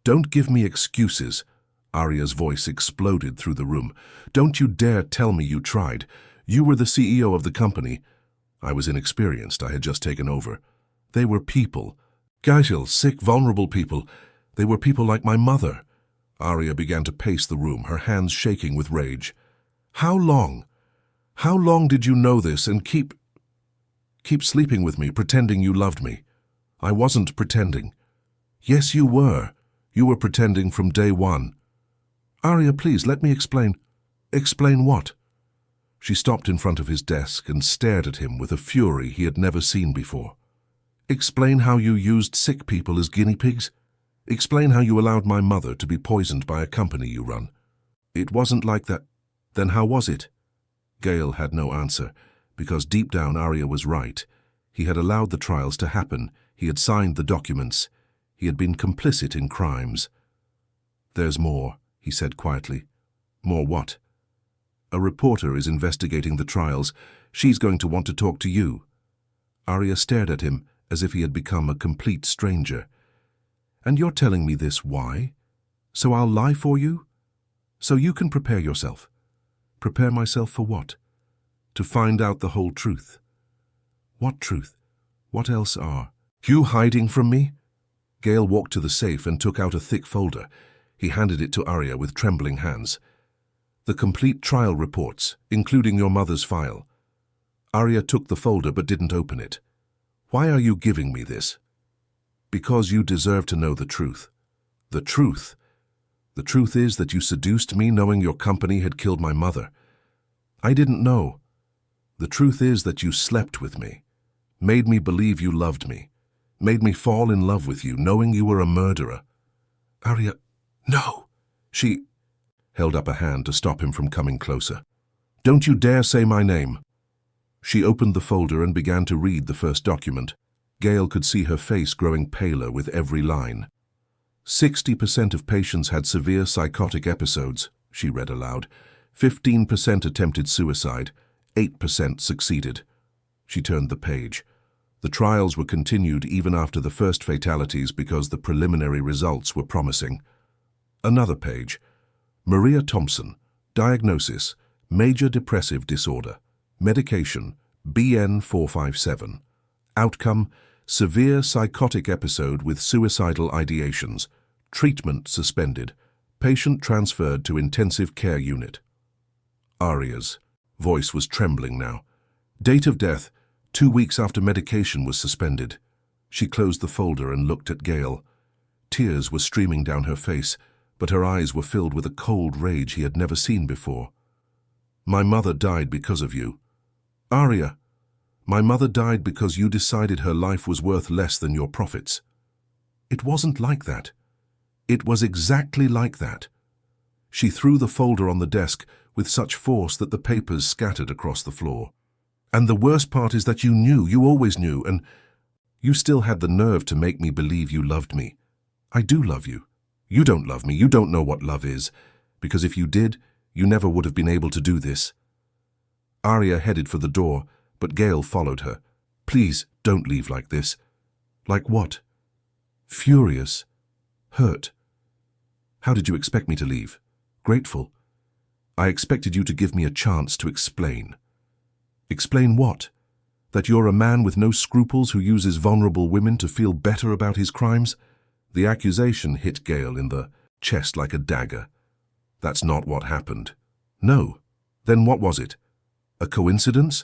don't give me excuses. Arya's voice exploded through the room. Don't you dare tell me you tried. You were the CEO of the company. I was inexperienced. I had just taken over. They were people. Geitel, sick, vulnerable people. They were people like my mother. Arya began to pace the room, her hands shaking with rage. How long? How long did you know this and keep sleeping with me, pretending you loved me? I wasn't pretending. Yes, you were. You were pretending from day one. Arya, please, let me explain. Explain what? She stopped in front of his desk and stared at him with a fury he had never seen before. Explain how you used sick people as guinea pigs? Explain how you allowed my mother to be poisoned by a company you run. It wasn't like that. Then how was it? Gale had no answer, because deep down Arya was right. He had allowed the trials to happen. He had signed the documents. He had been complicit in crimes. There's more, he said quietly. More what? A reporter is investigating the trials. She's going to want to talk to you. Arya stared at him as if he had become a complete stranger. And you're telling me this why? So I'll lie for you? So you can prepare yourself. Prepare myself for what? To find out the whole truth. What truth? What else are you hiding from me? Gale walked to the safe and took out a thick folder. He handed it to Arya with trembling hands. The complete trial reports, including your mother's file. Arya took the folder but didn't open it. Why are you giving me this? Because you deserve to know the truth. The truth? The truth is that you seduced me knowing your company had killed my mother. I didn't know. The truth is that you slept with me, made me believe you loved me, made me fall in love with you knowing you were a murderer. Arya, no! She held up a hand to stop him from coming closer. Don't you dare say my name. She opened the folder and began to read the first document. Gale could see her face growing paler with every line. 60% of patients had severe psychotic episodes, she read aloud. 15% attempted suicide. 8% succeeded. She turned the page. The trials were continued even after the first fatalities because the preliminary results were promising. Another page. Maria Thompson. Diagnosis: major depressive disorder. Medication: BN457. Outcome: severe psychotic episode with suicidal ideations. Treatment suspended. Patient transferred to intensive care unit. Arya's voice was trembling now. Date of death: 2 weeks after medication was suspended. She closed the folder and looked at Gale. Tears were streaming down her face, but her eyes were filled with a cold rage he had never seen before. My mother died because of you. Arya, my mother died because you decided her life was worth less than your profits. It wasn't like that. It was exactly like that. She threw the folder on the desk with such force that the papers scattered across the floor. And the worst part is that you knew, you always knew, and you still had the nerve to make me believe you loved me. I do love you. You don't love me. You don't know what love is, because if you did, you never would have been able to do this. Arya headed for the door, but Gale followed her. Please, don't leave like this. Like what? Furious. Hurt. How did you expect me to leave? Grateful. I expected you to give me a chance to explain. Explain what? That you're a man with no scruples who uses vulnerable women to feel better about his crimes? The accusation hit Gale in the chest like a dagger. That's not what happened. No. Then what was it? A coincidence?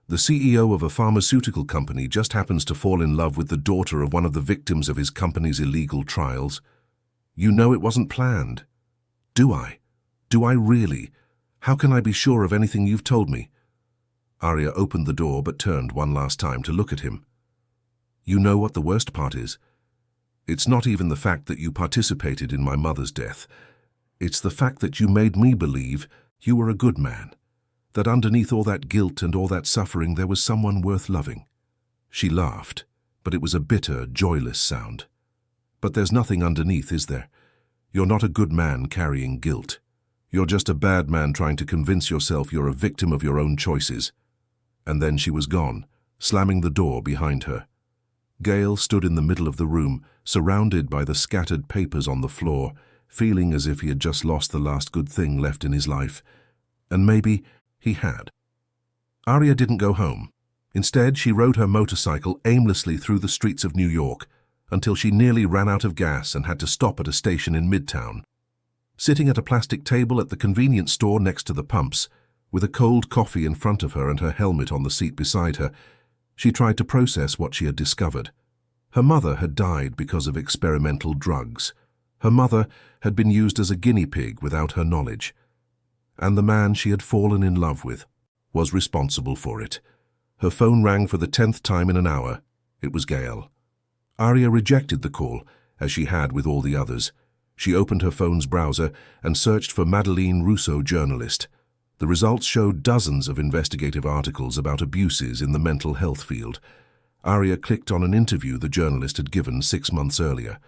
The CEO of a pharmaceutical company just happens to fall in love with the daughter of one of the victims of his company's illegal trials. You know it wasn't planned. Do I? Do I really? How can I be sure of anything you've told me? Arya opened the door but turned one last time to look at him. You know what the worst part is? It's not even the fact that you participated in my mother's death. It's the fact that you made me believe you were a good man. that underneath all that guilt and all that suffering there was someone worth loving. She laughed, but it was a bitter, joyless sound. But there's nothing underneath, is there? You're not a good man carrying guilt. You're just a bad man trying to convince yourself you're a victim of your own choices. And then she was gone, slamming the door behind her. Gail stood in the middle of the room, surrounded by the scattered papers on the floor, feeling as if he had just lost the last good thing left in his life. And maybe he had. Aria didn't go home. Instead, she rode her motorcycle aimlessly through the streets of New York until she nearly ran out of gas and had to stop at a station in Midtown. Sitting at a plastic table at the convenience store next to the pumps, with a cold coffee in front of her and her helmet on the seat beside her, she tried to process what she had discovered. Her mother had died because of experimental drugs. Her mother had been used as a guinea pig without her knowledge. And the man she had fallen in love with was responsible for it. Her phone rang for the 10th time in an hour. It was Gail. Aria rejected the call, as she had with all the others. She opened her phone's browser and searched for Madeleine Rousseau, journalist. The results showed dozens of investigative articles about abuses in the mental health field. Aria clicked on an interview the journalist had given 6 months earlier.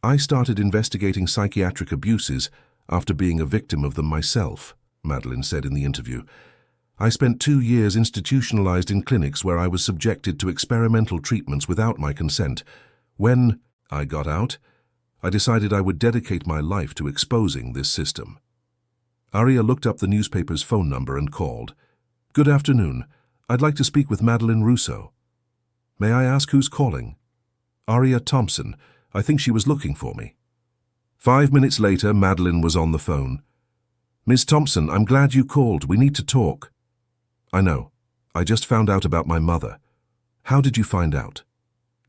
"I started investigating psychiatric abuses after being a victim of them myself," Madeleine said in the interview. "I spent 2 years institutionalized in clinics where I was subjected to experimental treatments without my consent. When I got out, I decided I would dedicate my life to exposing this system." Aria looked up the newspaper's phone number and called. "Good afternoon. I'd like to speak with Madeleine Rousseau." "May I ask who's calling?" "Aria Thompson. I think she was looking for me." 5 minutes later, Madeleine was on the phone. "Miss Thompson, I'm glad you called. We need to talk." "I know. I just found out about my mother." "How did you find out?"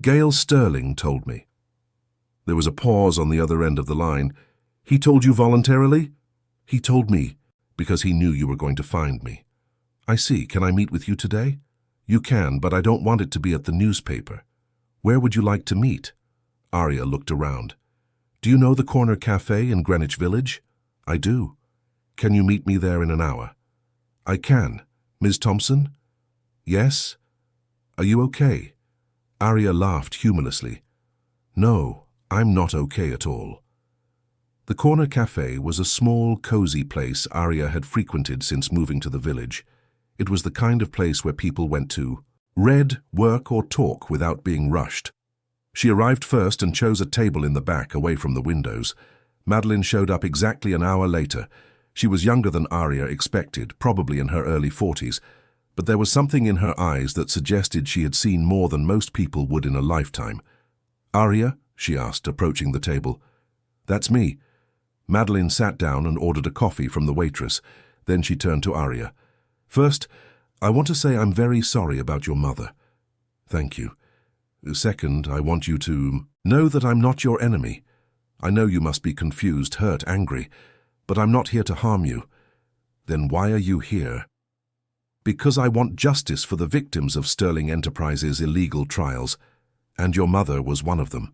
"Gail Sterling told me." There was a pause on the other end of the line. "He told you voluntarily?" "He told me, because he knew you were going to find me." "I see. Can I meet with you today?" "You can, but I don't want it to be at the newspaper." "Where would you like to meet?" Aria looked around. "Do you know the corner cafe in Greenwich Village?" "I do." "Can you meet me there in an hour?" "I can." "Ms. Thompson?" "Yes." "Are you okay?" Aria laughed humorlessly. "No, I'm not okay at all." The corner cafe was a small, cozy place Aria had frequented since moving to the village. It was the kind of place where people went to read, work, or talk without being rushed. She arrived first and chose a table in the back, away from the windows. Madeleine showed up exactly an hour later. She was younger than Aria expected, probably in her early 40s, but there was something in her eyes that suggested she had seen more than most people would in a lifetime. "Aria?" she asked, approaching the table. "That's me." Madeleine sat down and ordered a coffee from the waitress. Then she turned to Aria. "First, I want to say I'm very sorry about your mother." "Thank you." "Second, I want you to know that I'm not your enemy. I know you must be confused, hurt, angry, but I'm not here to harm you." "Then why are you here?" "Because I want justice for the victims of Sterling Enterprises' illegal trials, and your mother was one of them."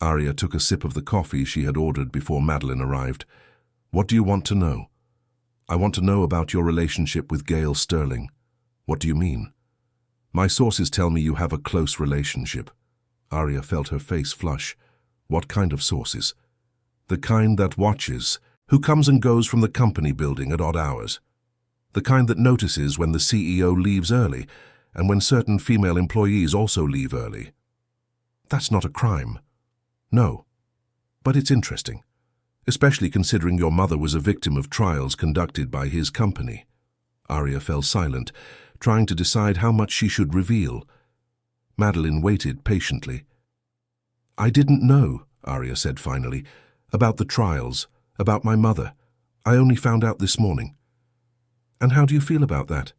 Aria took a sip of the coffee she had ordered before Madeleine arrived. "What do you want to know?" "I want to know about your relationship with Gail Sterling." "What do you mean?" "My sources tell me you have a close relationship." Aria felt her face flush. "What kind of sources?" "The kind that watches, who comes and goes from the company building at odd hours. The kind that notices when the CEO leaves early, and when certain female employees also leave early." "That's not a crime." "No, but it's interesting, especially considering your mother was a victim of trials conducted by his company." Aria fell silent, trying to decide how much she should reveal. Madeleine waited patiently. "I didn't know," Aria said finally, "about the trials, about my mother. I only found out this morning." "And how do you feel about that?"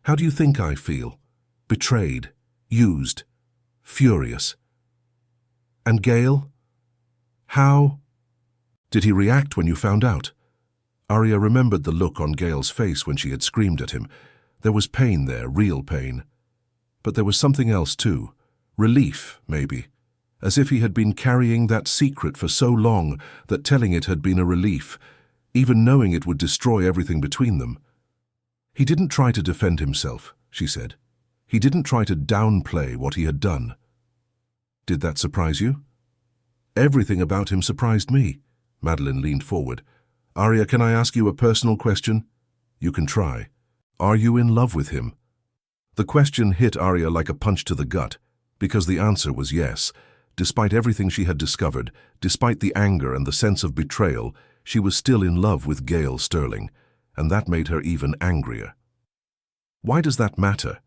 "How do you think I feel? Betrayed, used, furious." "And Gail? How did he react when you found out?" Aria remembered the look on Gail's face when she had screamed at him. There was pain there, real pain. But there was something else too. Relief, maybe. As if he had been carrying that secret for so long that telling it had been a relief. even knowing it would destroy everything between them. He didn't try to defend himself, she said. He didn't try to downplay what he had done. Did that surprise you? Everything about him surprised me. Madeline leaned forward. Arya, can I ask you a personal question? You can try. Are you in love with him? The question hit Arya like a punch to the gut, because the answer was yes. Despite everything she had discovered, despite the anger and the sense of betrayal, she was still in love with Gail Sterling, and that made her even angrier. Why does that matter?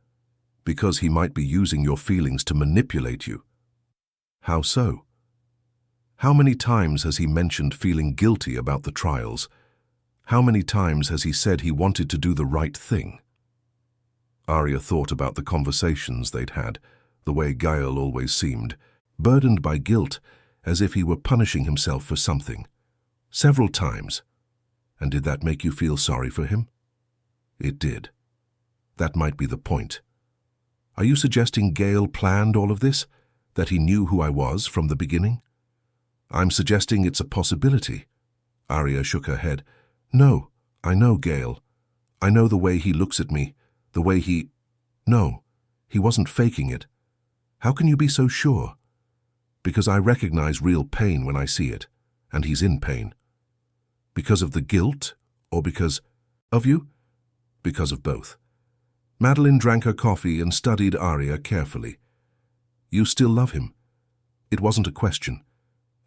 Because he might be using your feelings to manipulate you. How so? How many times has he mentioned feeling guilty about the trials? How many times has he said he wanted to do the right thing? Arya thought about the conversations they'd had, the way Gael always seemed, burdened by guilt, as if he were punishing himself for something. Several times. And did that make you feel sorry for him? It did. That might be the point. Are you suggesting Gael planned all of this? That he knew who I was from the beginning? I'm suggesting it's a possibility. Arya shook her head. No, I know Gael. I know the way he looks at me, the way he... No, he wasn't faking it. How can you be so sure? Because I recognize real pain when I see it, and he's in pain. Because of the guilt, or because of you? Because of both. Madeline drank her coffee and studied Arya carefully. You still love him? It wasn't a question.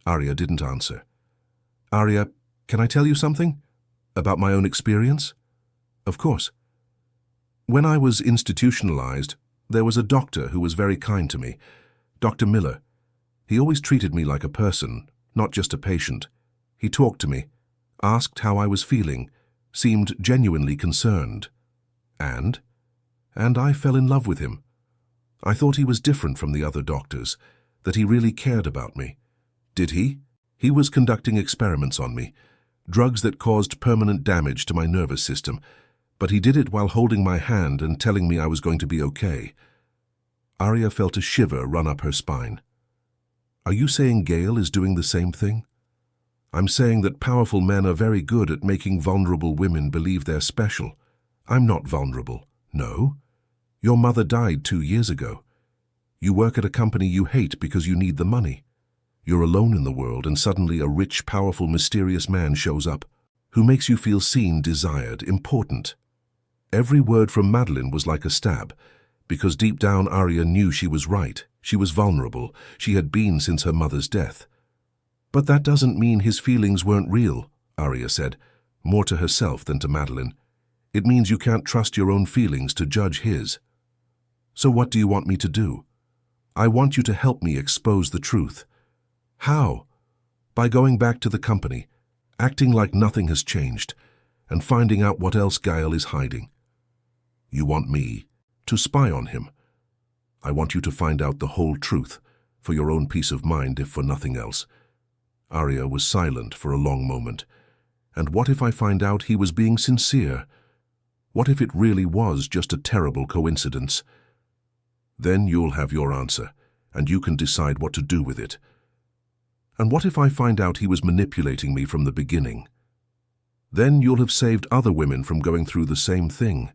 Arya didn't answer. Arya, can I tell you something? About my own experience? Of course. When I was institutionalized, there was a doctor who was very kind to me, Dr. Miller. He always treated me like a person, not just a patient. He talked to me, asked how I was feeling, seemed genuinely concerned. And I fell in love with him. I thought he was different from the other doctors, that he really cared about me. Did he? He was conducting experiments on me, drugs that caused permanent damage to my nervous system, but he did it while holding my hand and telling me I was going to be okay. Arya felt a shiver run up her spine. Are you saying Gael is doing the same thing? I'm saying that powerful men are very good at making vulnerable women believe they're special. I'm not vulnerable. No. Your mother died 2 years ago. You work at a company you hate because you need the money. You're alone in the world, and suddenly a rich, powerful, mysterious man shows up, who makes you feel seen, desired, important. Every word from Madeline was like a stab, because deep down Arya knew she was right. She was vulnerable. She had been since her mother's death. But that doesn't mean his feelings weren't real, Arya said, more to herself than to Madeline. It means you can't trust your own feelings to judge his. So what do you want me to do? I want you to help me expose the truth. How? By going back to the company, acting like nothing has changed, and finding out what else Gael is hiding. You want me to spy on him. I want you to find out the whole truth, for your own peace of mind, if for nothing else. Arya was silent for a long moment. And what if I find out he was being sincere? What if it really was just a terrible coincidence? Then you'll have your answer, and you can decide what to do with it. And what if I find out he was manipulating me from the beginning? Then you'll have saved other women from going through the same thing.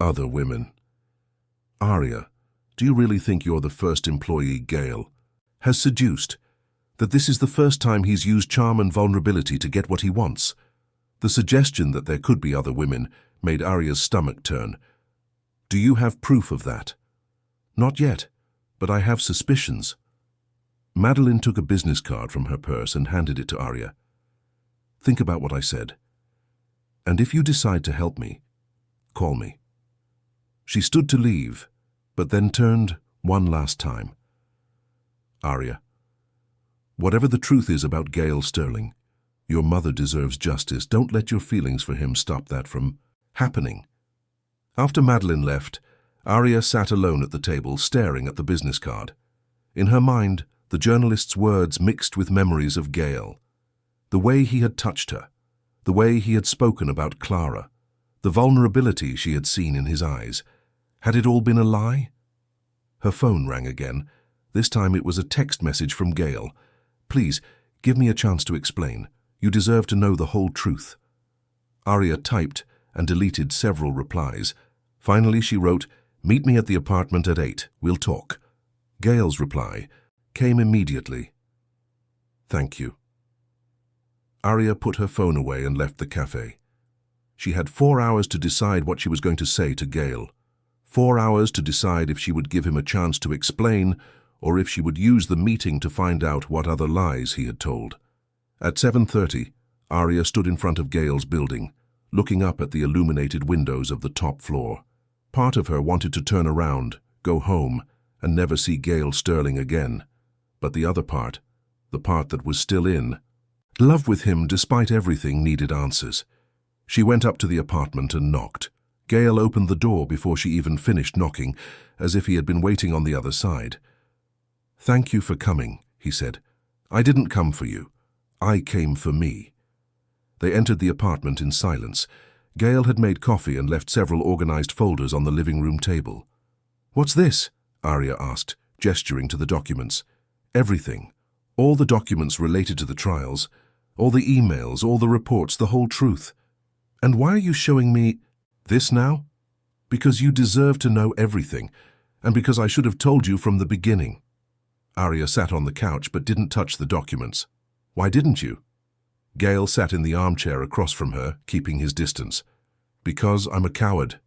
Other women. Arya, do you really think you're the first employee Gael has seduced? That this is the first time he's used charm and vulnerability to get what he wants? The suggestion that there could be other women made Arya's stomach turn. Do you have proof of that? Not yet, but I have suspicions. Madeline took a business card from her purse and handed it to Arya. Think about what I said. And if you decide to help me, call me. She stood to leave, but then turned one last time. Arya, whatever the truth is about Gael Sterling, your mother deserves justice. Don't let your feelings for him stop that from happening. After Madeline left, Arya sat alone at the table, staring at the business card. In her mind, the journalist's words mixed with memories of Gael. The way he had touched her, the way he had spoken about Clara, the vulnerability she had seen in his eyes. Had it all been a lie? Her phone rang again. This time it was a text message from Gael. Please, give me a chance to explain. You deserve to know the whole truth." Arya typed and deleted several replies. Finally, she wrote, "Meet me at the apartment at 8. We'll talk." Gail's reply came immediately. "Thank you." Arya put her phone away and left the cafe. She had 4 hours to decide what she was going to say to Gail. 4 hours to decide if she would give him a chance to explain or if she would use the meeting to find out what other lies he had told. At 7:30, Arya stood in front of Gail's building, looking up at the illuminated windows of the top floor. Part of her wanted to turn around, go home, and never see Gail Sterling again. But the other part, the part that was still in, love with him despite everything, needed answers. She went up to the apartment and knocked. Gail opened the door before she even finished knocking, as if he had been waiting on the other side. "Thank you for coming," he said. "I didn't come for you. I came for me." They entered the apartment in silence. Gail had made coffee and left several organized folders on the living room table. "What's this?" Arya asked, gesturing to the documents. "Everything. All the documents related to the trials. All the emails, all the reports, the whole truth. And why are you showing me this now?" "Because you deserve to know everything, and because I should have told you from the beginning." Arya sat on the couch but didn't touch the documents. "Why didn't you?" Gail sat in the armchair across from her, keeping his distance. "Because I'm a coward."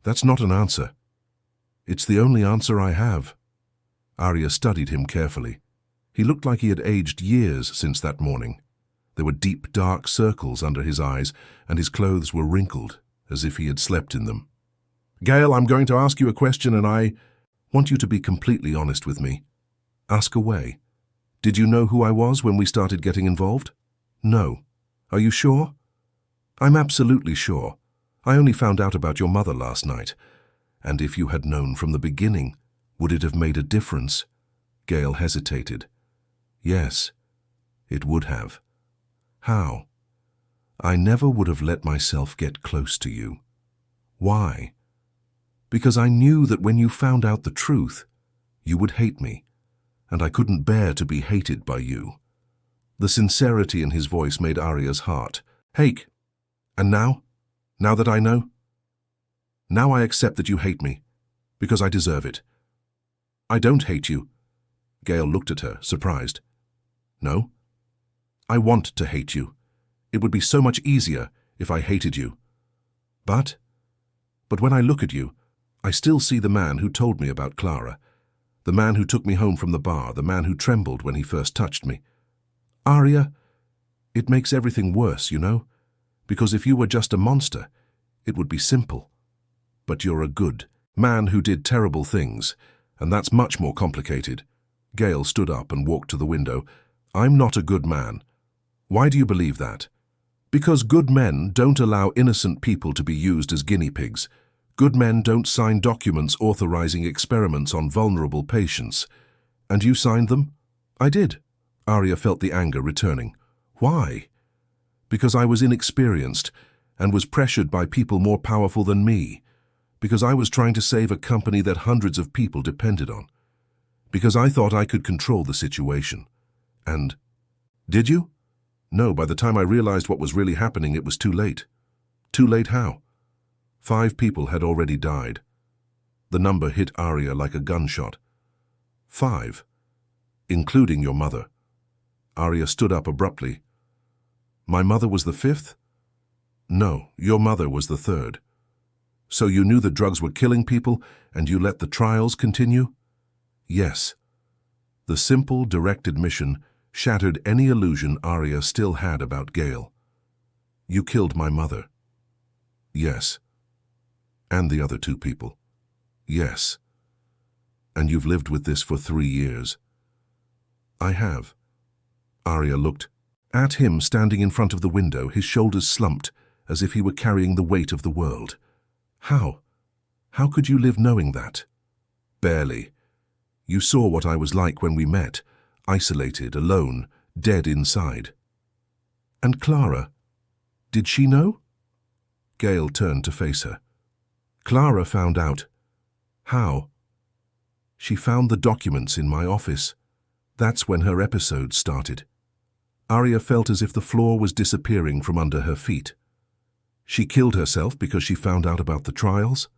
"That's not an answer." "It's the only answer I have." Arya studied him carefully. He looked like he had aged years since that morning. There were deep, dark circles under his eyes, and his clothes were wrinkled, as if he had slept in them. "Gail, I'm going to ask you a question, and I want you to be completely honest with me." "Ask away." "Did you know who I was when we started getting involved?" "No." "Are you sure?" "I'm absolutely sure. I only found out about your mother last night. And if you had known from the beginning, would it have made a difference?" Gail hesitated. "Yes, it would have." "How?" "I never would have let myself get close to you." "Why?" "Because I knew that when you found out the truth, you would hate me, and I couldn't bear to be hated by you." The sincerity in his voice made Arya's heart ache. "And now? Now that I know? Now I accept that you hate me, because I deserve it." "I don't hate you." Gail looked at her, surprised. "No? I want to hate you. It would be so much easier if I hated you. But when I look at you, I still see the man who told me about Clara, the man who took me home from the bar, the man who trembled when he first touched me. Arya, it makes everything worse, you know, because if you were just a monster, it would be simple. But you're a good man who did terrible things, and that's much more complicated." Gail stood up and walked to the window. "I'm not a good man." "Why do you believe that?" "Because good men don't allow innocent people to be used as guinea pigs. Good men don't sign documents authorizing experiments on vulnerable patients." "And you signed them?" "I did." Arya felt the anger returning. "Why?" "Because I was inexperienced and was pressured by people more powerful than me. Because I was trying to save a company that hundreds of people depended on. Because I thought I could control the situation. And did you?" "No, by the time I realized what was really happening, it was too late." "Too late how?" 5 people had already died. The number hit Arya like a gunshot. 5, including your mother. Arya stood up abruptly. "My mother was the 5th?" "No, your mother was the 3rd. So you knew the drugs were killing people, and you let the trials continue?" "Yes." The simple, direct admission shattered any illusion Arya still had about Gail. "You killed my mother." "Yes." "And the other 2 people." "Yes." "And you've lived with this for 3 years." "I have." Arya looked at him standing in front of the window, his shoulders slumped, as if he were carrying the weight of the world. "How? How could you live knowing that?" "Barely. You saw what I was like when we met, isolated, alone, dead inside." "And Clara? Did she know?" Gail turned to face her. "Clara found out." "How?" "She found the documents in my office. That's when her episode started." Arya felt as if the floor was disappearing from under her feet. She killed herself because she found out about the trials.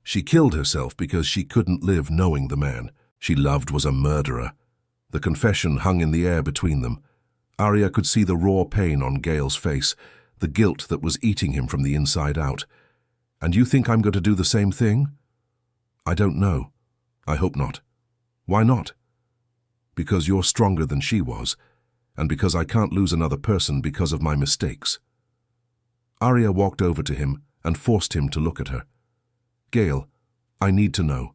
She killed herself because she couldn't live knowing the man she loved was a murderer. The confession hung in the air between them. Arya could see the raw pain on Gale's face, the guilt that was eating him from the inside out. "And you think I'm going to do the same thing?" "I don't know. I hope not." "Why not?" "Because you're stronger than she was, and because I can't lose another person because of my mistakes." Arya walked over to him and forced him to look at her. "Gale, I need to know.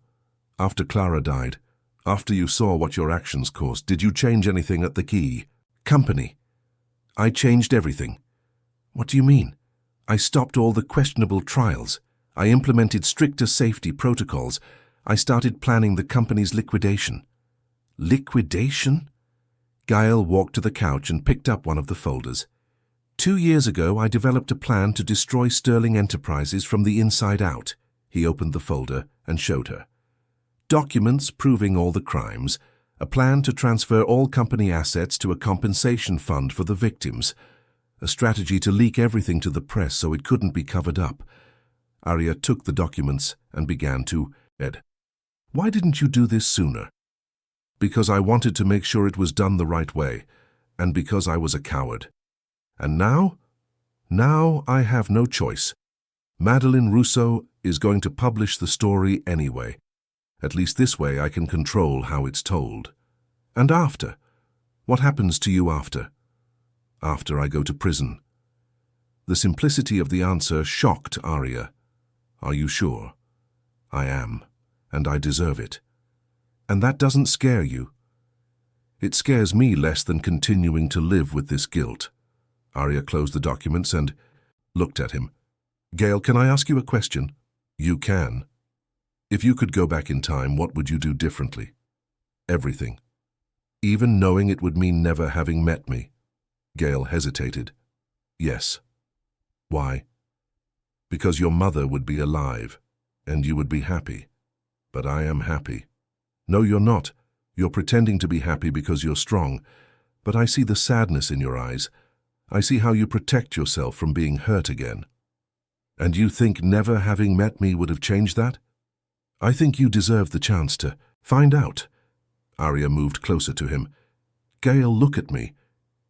After Clara died, after you saw what your actions caused, did you change anything at the key company?" "I changed everything." "What do you mean?" "I stopped all the questionable trials. I implemented stricter safety protocols. I started planning the company's liquidation." "Liquidation?" Gael walked to the couch and picked up one of the folders. 2 years ago, I developed a plan to destroy Sterling Enterprises from the inside out." He opened the folder and showed her. "Documents proving all the crimes, a plan to transfer all company assets to a compensation fund for the victims, a strategy to leak everything to the press so it couldn't be covered up." Arya took the documents and began to read. "Why didn't you do this sooner?" "Because I wanted to make sure it was done the right way, and because I was a coward. And now? Now I have no choice. Madeleine Rousseau is going to publish the story anyway. At least this way I can control how it's told. And after? What happens to you after?" "After I go to prison." The simplicity of the answer shocked Arya. "Are you sure?" "I am, and I deserve it." "And that doesn't scare you?" "It scares me less than continuing to live with this guilt." Arya closed the documents and looked at him. "Gale, can I ask you a question?" "You can." "If you could go back in time, what would you do differently?" "Everything. Even knowing it would mean never having met me." Gale hesitated. "Yes." "Why?" "Because your mother would be alive, and you would be happy. But I am happy." "No, you're not. You're pretending to be happy because you're strong. But I see the sadness in your eyes. I see how you protect yourself from being hurt again." "And you think never having met me would have changed that?" "I think you deserve the chance to find out." Arya moved closer to him. "Gale, look at me."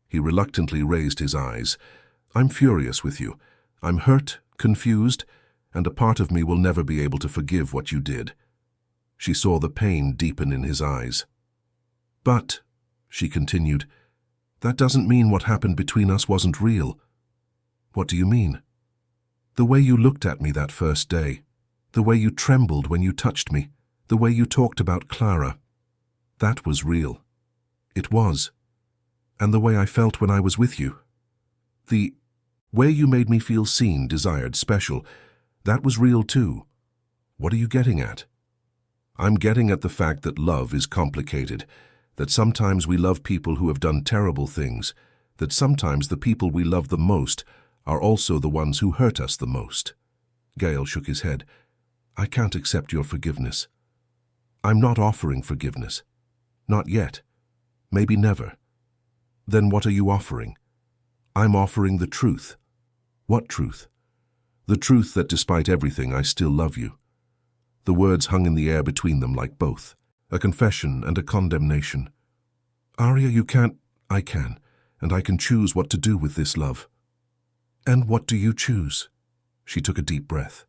He reluctantly raised his eyes. "I'm furious with you. I'm hurt, confused, and a part of me will never be able to forgive what you did." She saw the pain deepen in his eyes. "But," she continued, "that doesn't mean what happened between us wasn't real." "What do you mean?" "The way you looked at me that first day, the way you trembled when you touched me, the way you talked about Clara. That was real. It was. And the way I felt when I was with you. The way you made me feel seen, desired, special, that was real too. What are you getting at?" "I'm getting at the fact that love is complicated, that sometimes we love people who have done terrible things, that sometimes the people we love the most are also the ones who hurt us the most." Gale shook his head. "I can't accept your forgiveness." "I'm not offering forgiveness. Not yet. Maybe never." "Then what are you offering?" "I'm offering the truth." "What truth?" "The truth that despite everything I still love you." The words hung in the air between them like both, a confession and a condemnation. "Arya, you can't." "I can, and I can choose what to do with this love." "And what do you choose?" She took a deep breath.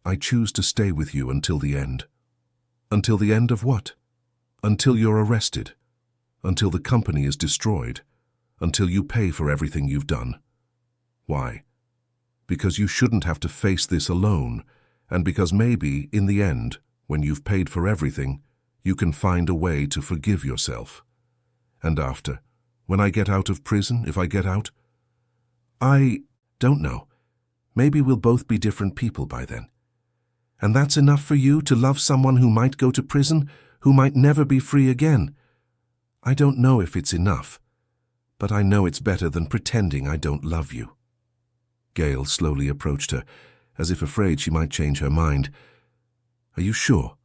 "I choose to stay with you until the end." "Until the end of what?" "Until you're arrested. Until the company is destroyed. Until you pay for everything you've done." "Why?" "Because you shouldn't have to face this alone, and because maybe, in the end, when you've paid for everything, you can find a way to forgive yourself." "And after? When I get out of prison, if I get out?" "I don't know. Maybe we'll both be different people by then." "And that's enough for you to love someone who might go to prison, who might never be free again?" "I don't know if it's enough, but I know it's better than pretending I don't love you." Gale slowly approached her, as if afraid she might change her mind. "Are you sure?"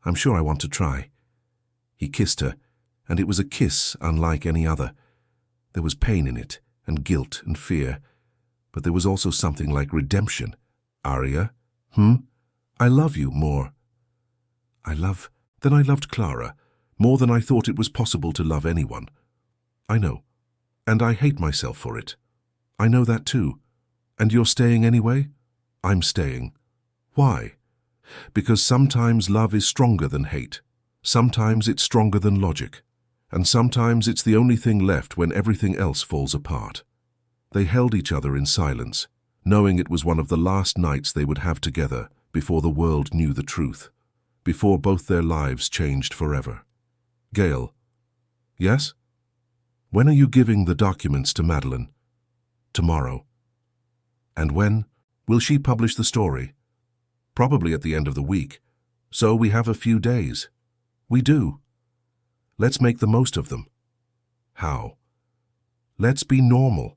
"I'm sure I want to try." He kissed her, and it was a kiss unlike any other. There was pain in it, and guilt and fear, but there was also something like redemption. Aria, I love you more. Then I loved Clara, more than I thought it was possible to love anyone. I know, and I hate myself for it. I know that too. And you're staying anyway? I'm staying. Why? Because sometimes love is stronger than hate. Sometimes it's stronger than logic. And sometimes it's the only thing left when everything else falls apart. They held each other in silence, knowing it was one of the last nights they would have together before the world knew the truth, before both their lives changed forever. Gail. Yes? When are you giving the documents to Madeline? Tomorrow. And when? Will she publish the story? Probably at the end of the week. So we have a few days. We do. Let's make the most of them. How? Let's be normal.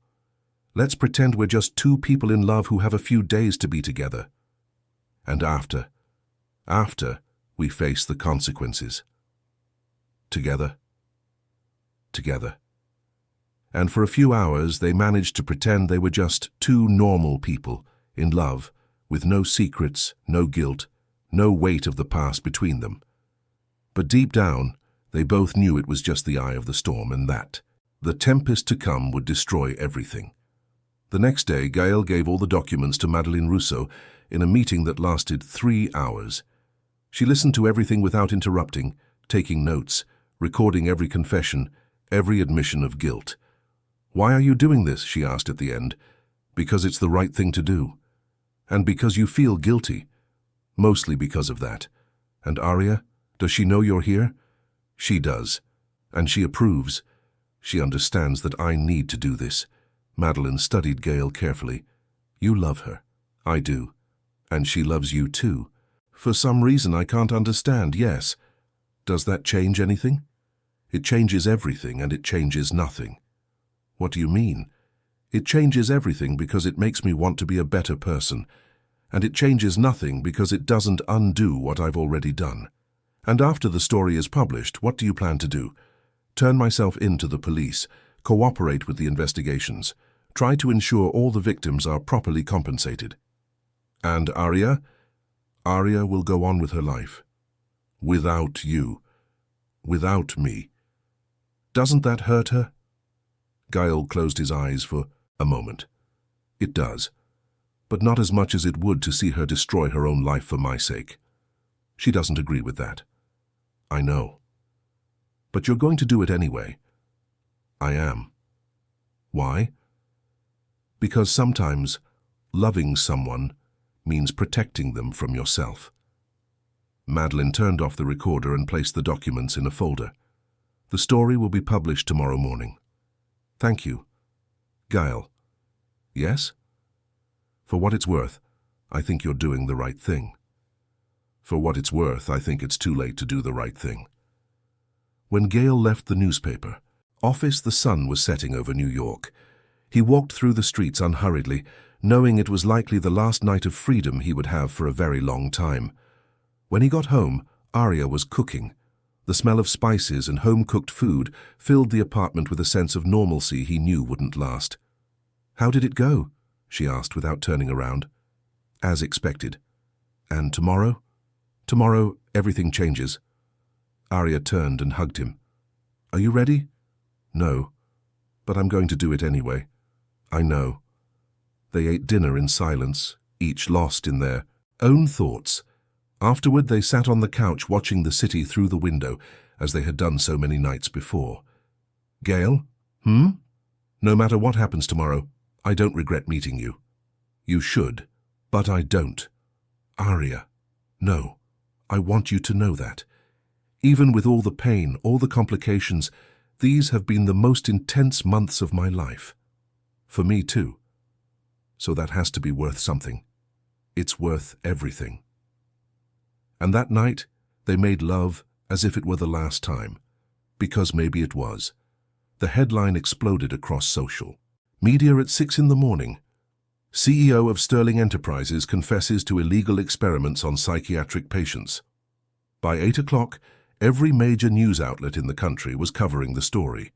Let's pretend we're just two people in love who have a few days to be together. And after we face the consequences. Together. And for a few hours they managed to pretend they were just two normal people in love, with no secrets, no guilt, no weight of the past between them. But deep down, they both knew it was just the eye of the storm and that the tempest to come would destroy everything. The next day, Gail gave all the documents to Madeleine Rousseau in a meeting that lasted 3 hours. She listened to everything without interrupting, taking notes, recording every confession, every admission of guilt. Why are you doing this? She asked at the end. Because it's the right thing to do. And because you feel guilty. Mostly because of that. And Aria, does she know you're here? She does. And she approves. She understands that I need to do this. Madeleine studied Gail carefully. You love her. I do. And she loves you too. For some reason I can't understand, yes. Does that change anything? It changes everything and it changes nothing. What do you mean? It changes everything because it makes me want to be a better person. And it changes nothing because it doesn't undo what I've already done. And after the story is published, what do you plan to do? Turn myself in to the police, cooperate with the investigations, try to ensure all the victims are properly compensated. And Aria? Aria will go on with her life. Without you. Without me. Doesn't that hurt her? Gail closed his eyes for a moment. It does. But not as much as it would to see her destroy her own life for my sake. She doesn't agree with that. I know. But you're going to do it anyway. I am. Why? Because sometimes loving someone means protecting them from yourself. Madeleine turned off the recorder and placed the documents in a folder. The story will be published tomorrow morning. Thank you. Gail. Yes? For what it's worth, I think you're doing the right thing. For what it's worth, I think it's too late to do the right thing. When Gail left the newspaper office, the sun was setting over New York. He walked through the streets unhurriedly, knowing it was likely the last night of freedom he would have for a very long time. When he got home, Aria was cooking. The smell of spices and home-cooked food filled the apartment with a sense of normalcy he knew wouldn't last. How did it go? She asked without turning around. As expected. And tomorrow? Tomorrow, everything changes. Aria turned and hugged him. Are you ready? No. But I'm going to do it anyway. I know. They ate dinner in silence, each lost in their own thoughts. Afterward, they sat on the couch watching the city through the window, as they had done so many nights before. Gail? No matter what happens tomorrow, I don't regret meeting you. You should, but I don't. Aria, no. I want you to know that. Even with all the pain, all the complications, these have been the most intense months of my life. For me too. So that has to be worth something. It's worth everything. And that night, they made love as if it were the last time. Because maybe it was. The headline exploded across social media at 6 in the morning. CEO of Sterling Enterprises confesses to illegal experiments on psychiatric patients. By 8 o'clock, every major news outlet in the country was covering the story.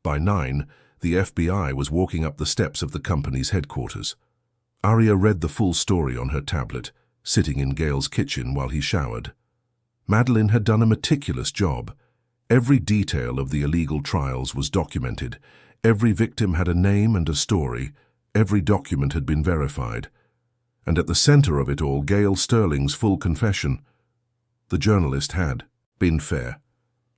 By 9, The FBI was walking up the steps of the company's headquarters. Arya read the full story on her tablet, sitting in Gail's kitchen while he showered. Madeline had done a meticulous job. Every detail of the illegal trials was documented. Every victim had a name and a story. Every document had been verified. And at the center of it all, Gail Sterling's full confession. The journalist had been fair.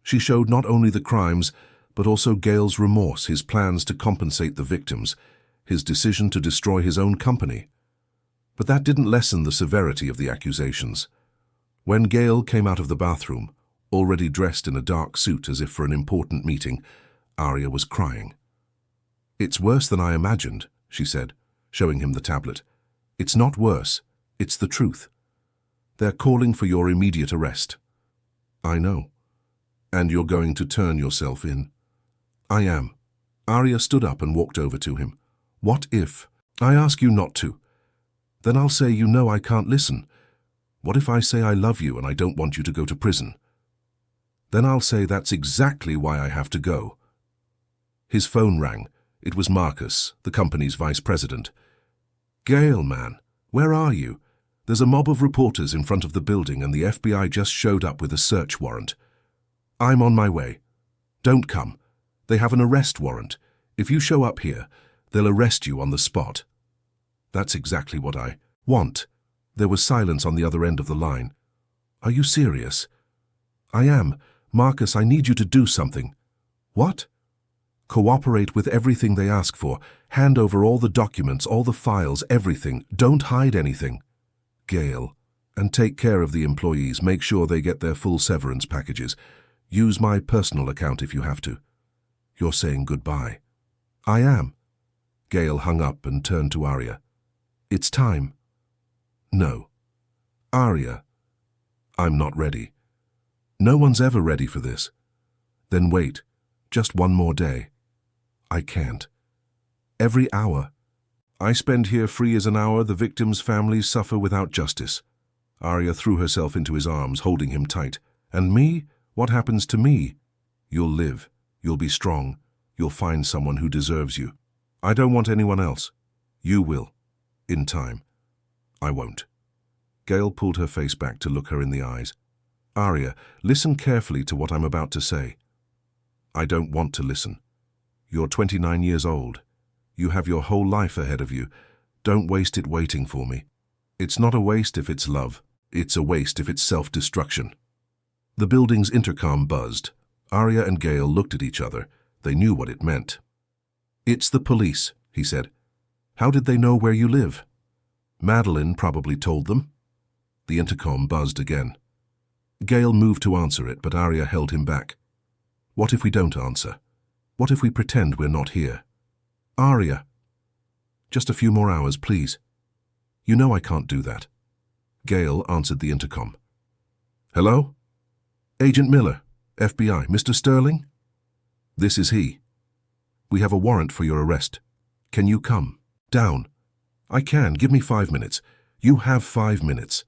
She showed not only the crimes, but also Gail's remorse, his plans to compensate the victims, his decision to destroy his own company. But that didn't lessen the severity of the accusations. When Gail came out of the bathroom, already dressed in a dark suit as if for an important meeting, Arya was crying. "It's worse than I imagined," she said, showing him the tablet. "It's not worse, it's the truth. They're calling for your immediate arrest." "I know. And you're going to turn yourself in." "I am." Arya stood up and walked over to him. "What if I ask you not to? Then I'll say you know I can't listen. What if I say I love you and I don't want you to go to prison? Then I'll say that's exactly why I have to go." His phone rang. It was Marcus, the company's vice president. "Gail, man, where are you? There's a mob of reporters in front of the building and the FBI just showed up with a search warrant." "I'm on my way." "Don't come. They have an arrest warrant. If you show up here, they'll arrest you on the spot." "That's exactly what I want." There was silence on the other end of the line. "Are you serious?" "I am. Marcus, I need you to do something." "What?" "Cooperate with everything they ask for. Hand over all the documents, all the files, everything. Don't hide anything." "Gail, and take care of the employees. Make sure they get their full severance packages. Use my personal account if you have to." "You're saying goodbye." "I am." Gail hung up and turned to Arya. "It's time." "No." "Arya, I'm not ready." "No one's ever ready for this." "Then wait. Just one more day." "I can't." "Every hour I spend here free as an hour, the victims' families suffer without justice." Arya threw herself into his arms, holding him tight. "And me? What happens to me?" "You'll live. You'll be strong. You'll find someone who deserves you." "I don't want anyone else." "You will. In time." "I won't." Gail pulled her face back to look her in the eyes. "Arya, listen carefully to what I'm about to say." "I don't want to listen. You're 29 years old. You have your whole life ahead of you. Don't waste it waiting for me. It's not a waste if it's love. It's a waste if it's self-destruction." The building's intercom buzzed. Arya and Gail looked at each other. They knew what it meant. "It's the police," he said. "How did they know where you live?" "Madeline probably told them." The intercom buzzed again. Gail moved to answer it, but Arya held him back. "What if we don't answer? What if we pretend we're not here?" "Arya, just a few more hours, please." "You know I can't do that." Gail answered the intercom. "Hello? Agent Miller, FBI. Mr. Sterling?" "This is he. We have a warrant for your arrest. Can you come down?" "I can. Give me 5 minutes." "You have 5 minutes."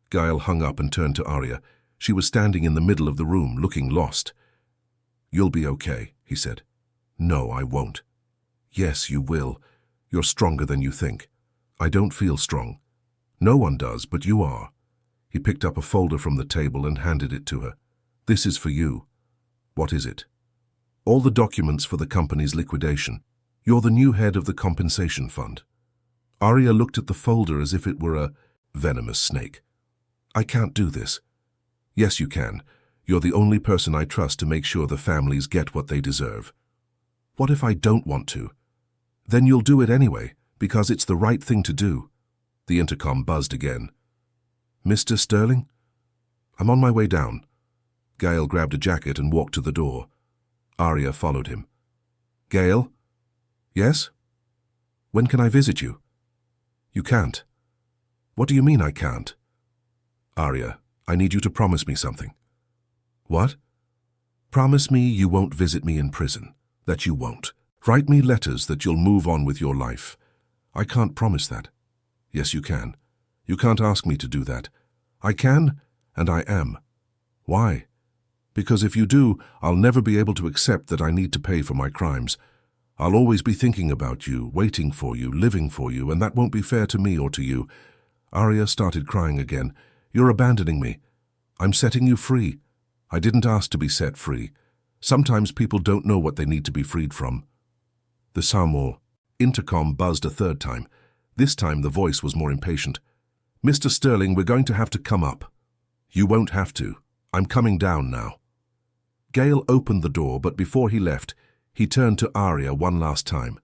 Gail hung up and turned to Arya. She was standing in the middle of the room, looking lost. "You'll be okay," he said. "No, I won't." "Yes, you will. You're stronger than you think." "I don't feel strong." "No one does, but you are." He picked up a folder from the table and handed it to her. "This is for you." "What is it?" "All the documents for the company's liquidation. You're the new head of the compensation fund." Arya looked at the folder as if it were a venomous snake. "I can't do this." "Yes, you can. You're the only person I trust to make sure the families get what they deserve." "What if I don't want to?" "Then you'll do it anyway, because it's the right thing to do." The intercom buzzed again. "Mr. Sterling?" "I'm on my way down." Gail grabbed a jacket and walked to the door. Arya followed him. "Gail?" "Yes?" "When can I visit you?" "You can't." "What do you mean I can't?" "Arya, I need you to promise me something." "What?" "Promise me you won't visit me in prison. That you won't. Write me letters that you'll move on with your life." "I can't promise that." "Yes, you can. You can't ask me to do that." "I can, and I am." "Why?" "Because if you do, I'll never be able to accept that I need to pay for my crimes. I'll always be thinking about you, waiting for you, living for you, and that won't be fair to me or to you." Arya started crying again. "You're abandoning me. I'm setting you free. I didn't ask to be set free. Sometimes people don't know what they need to be freed from." The Samoa intercom buzzed a third time. This time the voice was more impatient. "Mr. Sterling, we're going to have to come up." "You won't have to. I'm coming down now." Gale opened the door, but before he left, he turned to Arya one last time.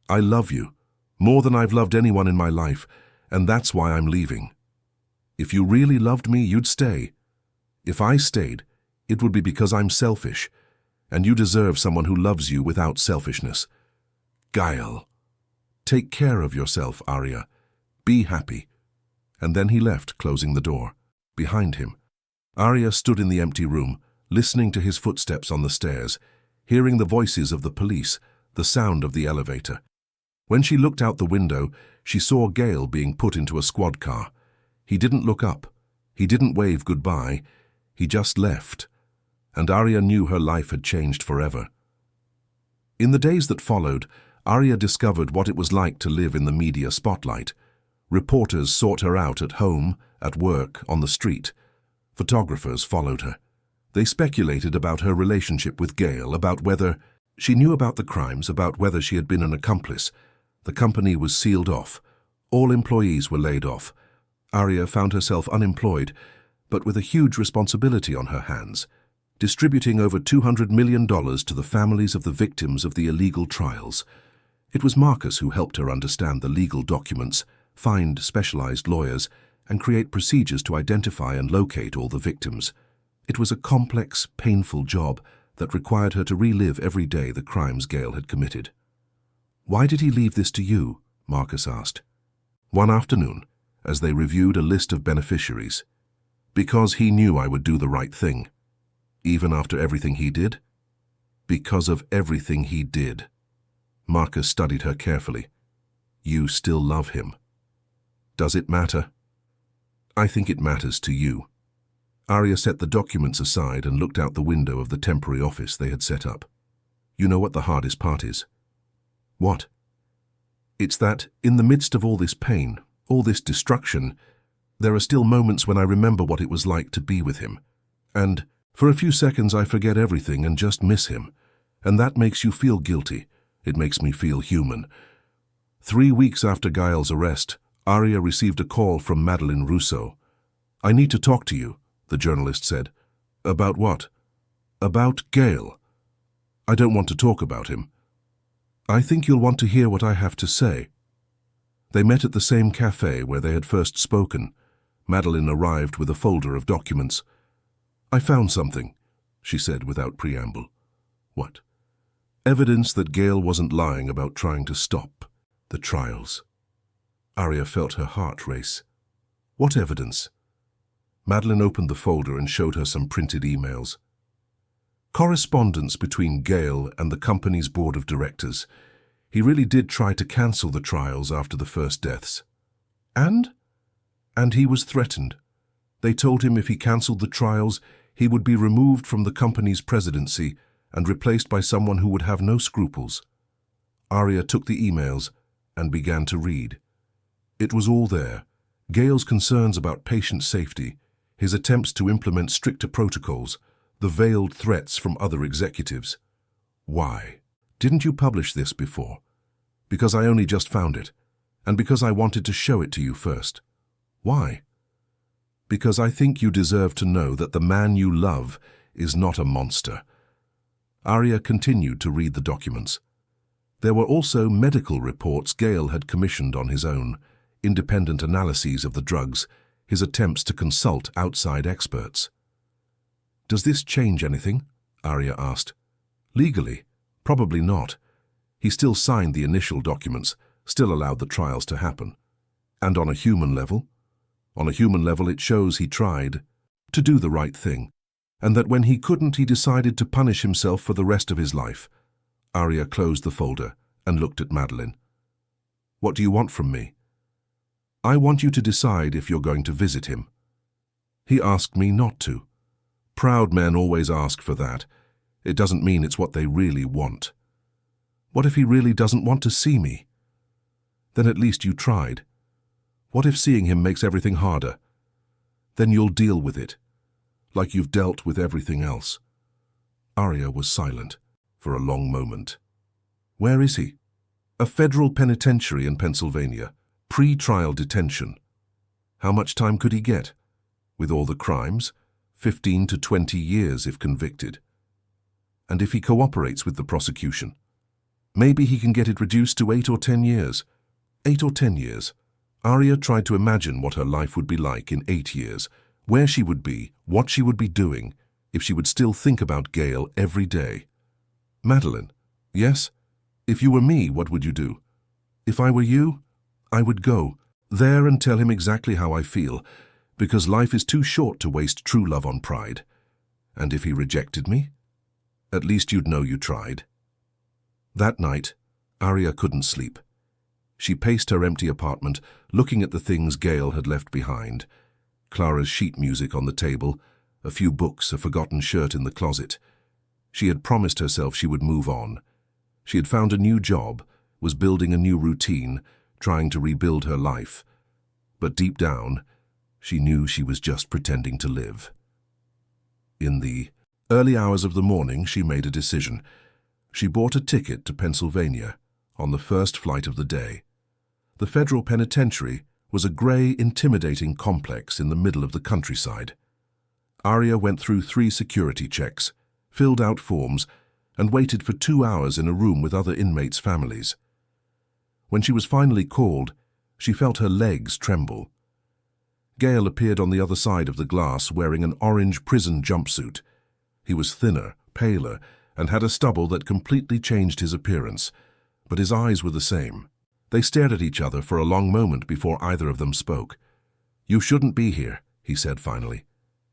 "I love you, more than I've loved anyone in my life, and that's why I'm leaving. If you really loved me, you'd stay. If I stayed, it would be because I'm selfish, and you deserve someone who loves you without selfishness. Gale. Take care of yourself, Arya. Be happy." And then he left, closing the door. Behind him, Arya stood in the empty room, listening to his footsteps on the stairs, hearing the voices of the police, the sound of the elevator. When she looked out the window, she saw Gale being put into a squad car. He didn't look up. He didn't wave goodbye. He just left. And Arya knew her life had changed forever. In the days that followed, Arya discovered what it was like to live in the media spotlight. Reporters sought her out at home, at work, on the street. Photographers followed her. They speculated about her relationship with Gale, about whether she knew about the crimes, about whether she had been an accomplice. The company was sealed off. All employees were laid off. Arya found herself unemployed, but with a huge responsibility on her hands, distributing over $200 million to the families of the victims of the illegal trials. It was Marcus who helped her understand the legal documents, find specialized lawyers, and create procedures to identify and locate all the victims. It was a complex, painful job that required her to relive every day the crimes Gale had committed. "Why did he leave this to you?" Marcus asked. One afternoon, as they reviewed a list of beneficiaries. "Because he knew I would do the right thing." "Even after everything he did?" "Because of everything he did." Marcus studied her carefully. "You still love him. Does it matter?" "I think it matters to you." Arya set the documents aside and looked out the window of the temporary office they had set up. "You know what the hardest part is?" "What?" "It's that, in the midst of all this pain, all this destruction, there are still moments when I remember what it was like to be with him. And for a few seconds I forget everything and just miss him. And that makes you feel guilty. It makes me feel human." 3 weeks after Gale's arrest, Arya received a call from Madeleine Rousseau. "I need to talk to you," the journalist said. "About what?" "About Gale." "I don't want to talk about him." "I think you'll want to hear what I have to say." They met at the same cafe where they had first spoken. Madeleine arrived with a folder of documents. "I found something," she said without preamble. "What?" "Evidence that Gale wasn't lying about trying to stop the trials." Arya felt her heart race. "What evidence?" Madeleine opened the folder and showed her some printed emails. Correspondence between Gale and the company's board of directors. He really did try to cancel the trials after the first deaths. And he was threatened. They told him if he cancelled the trials, he would be removed from the company's presidency and replaced by someone who would have no scruples. Arya took the emails and began to read. It was all there. Gale's concerns about patient safety, his attempts to implement stricter protocols, the veiled threats from other executives. "Why? Didn't you publish this before?" "Because I only just found it, and because I wanted to show it to you first." "Why?" "Because I think you deserve to know that the man you love is not a monster." Arya continued to read the documents. There were also medical reports Gale had commissioned on his own, independent analyses of the drugs, his attempts to consult outside experts. "Does this change anything?" Arya asked. "Legally, probably not. He still signed the initial documents, still allowed the trials to happen. And on a human level? On a human level, it shows he tried to do the right thing, and that when he couldn't, he decided to punish himself for the rest of his life." Arya closed the folder and looked at Madeleine. "What do you want from me?" "I want you to decide if you're going to visit him." "He asked me not to." "Proud men always ask for that. It doesn't mean it's what they really want." What if he really doesn't want to see me? Then at least you tried. What if seeing him makes everything harder? Then you'll deal with it, like you've dealt with everything else. Arya was silent for a long moment. Where is he? A federal penitentiary in Pennsylvania, pre-trial detention. How much time could he get? With all the crimes, 15 to 20 years if convicted. And if he cooperates with the prosecution, maybe he can get it reduced to 8 or 10 years. 8 or 10 years. Arya tried to imagine what her life would be like in 8 years, where she would be, what she would be doing, if she would still think about Gale every day. Madeline, yes? If you were me, what would you do? If I were you, I would go there and tell him exactly how I feel, because life is too short to waste true love on pride. And if he rejected me, at least you'd know you tried. That night, Arya couldn't sleep. She paced her empty apartment, looking at the things Gale had left behind. Clara's sheet music on the table, a few books, a forgotten shirt in the closet. She had promised herself she would move on. She had found a new job, was building a new routine, trying to rebuild her life. But deep down, she knew she was just pretending to live. In the early hours of the morning, she made a decision. She bought a ticket to Pennsylvania on the first flight of the day. The federal penitentiary was a grey, intimidating complex in the middle of the countryside. Arya went through 3 security checks, filled out forms, and waited for 2 hours in a room with other inmates' families. When she was finally called, she felt her legs tremble. Gale appeared on the other side of the glass wearing an orange prison jumpsuit. He was thinner, paler, and had a stubble that completely changed his appearance, but his eyes were the same. They stared at each other for a long moment before either of them spoke. "You shouldn't be here," he said finally.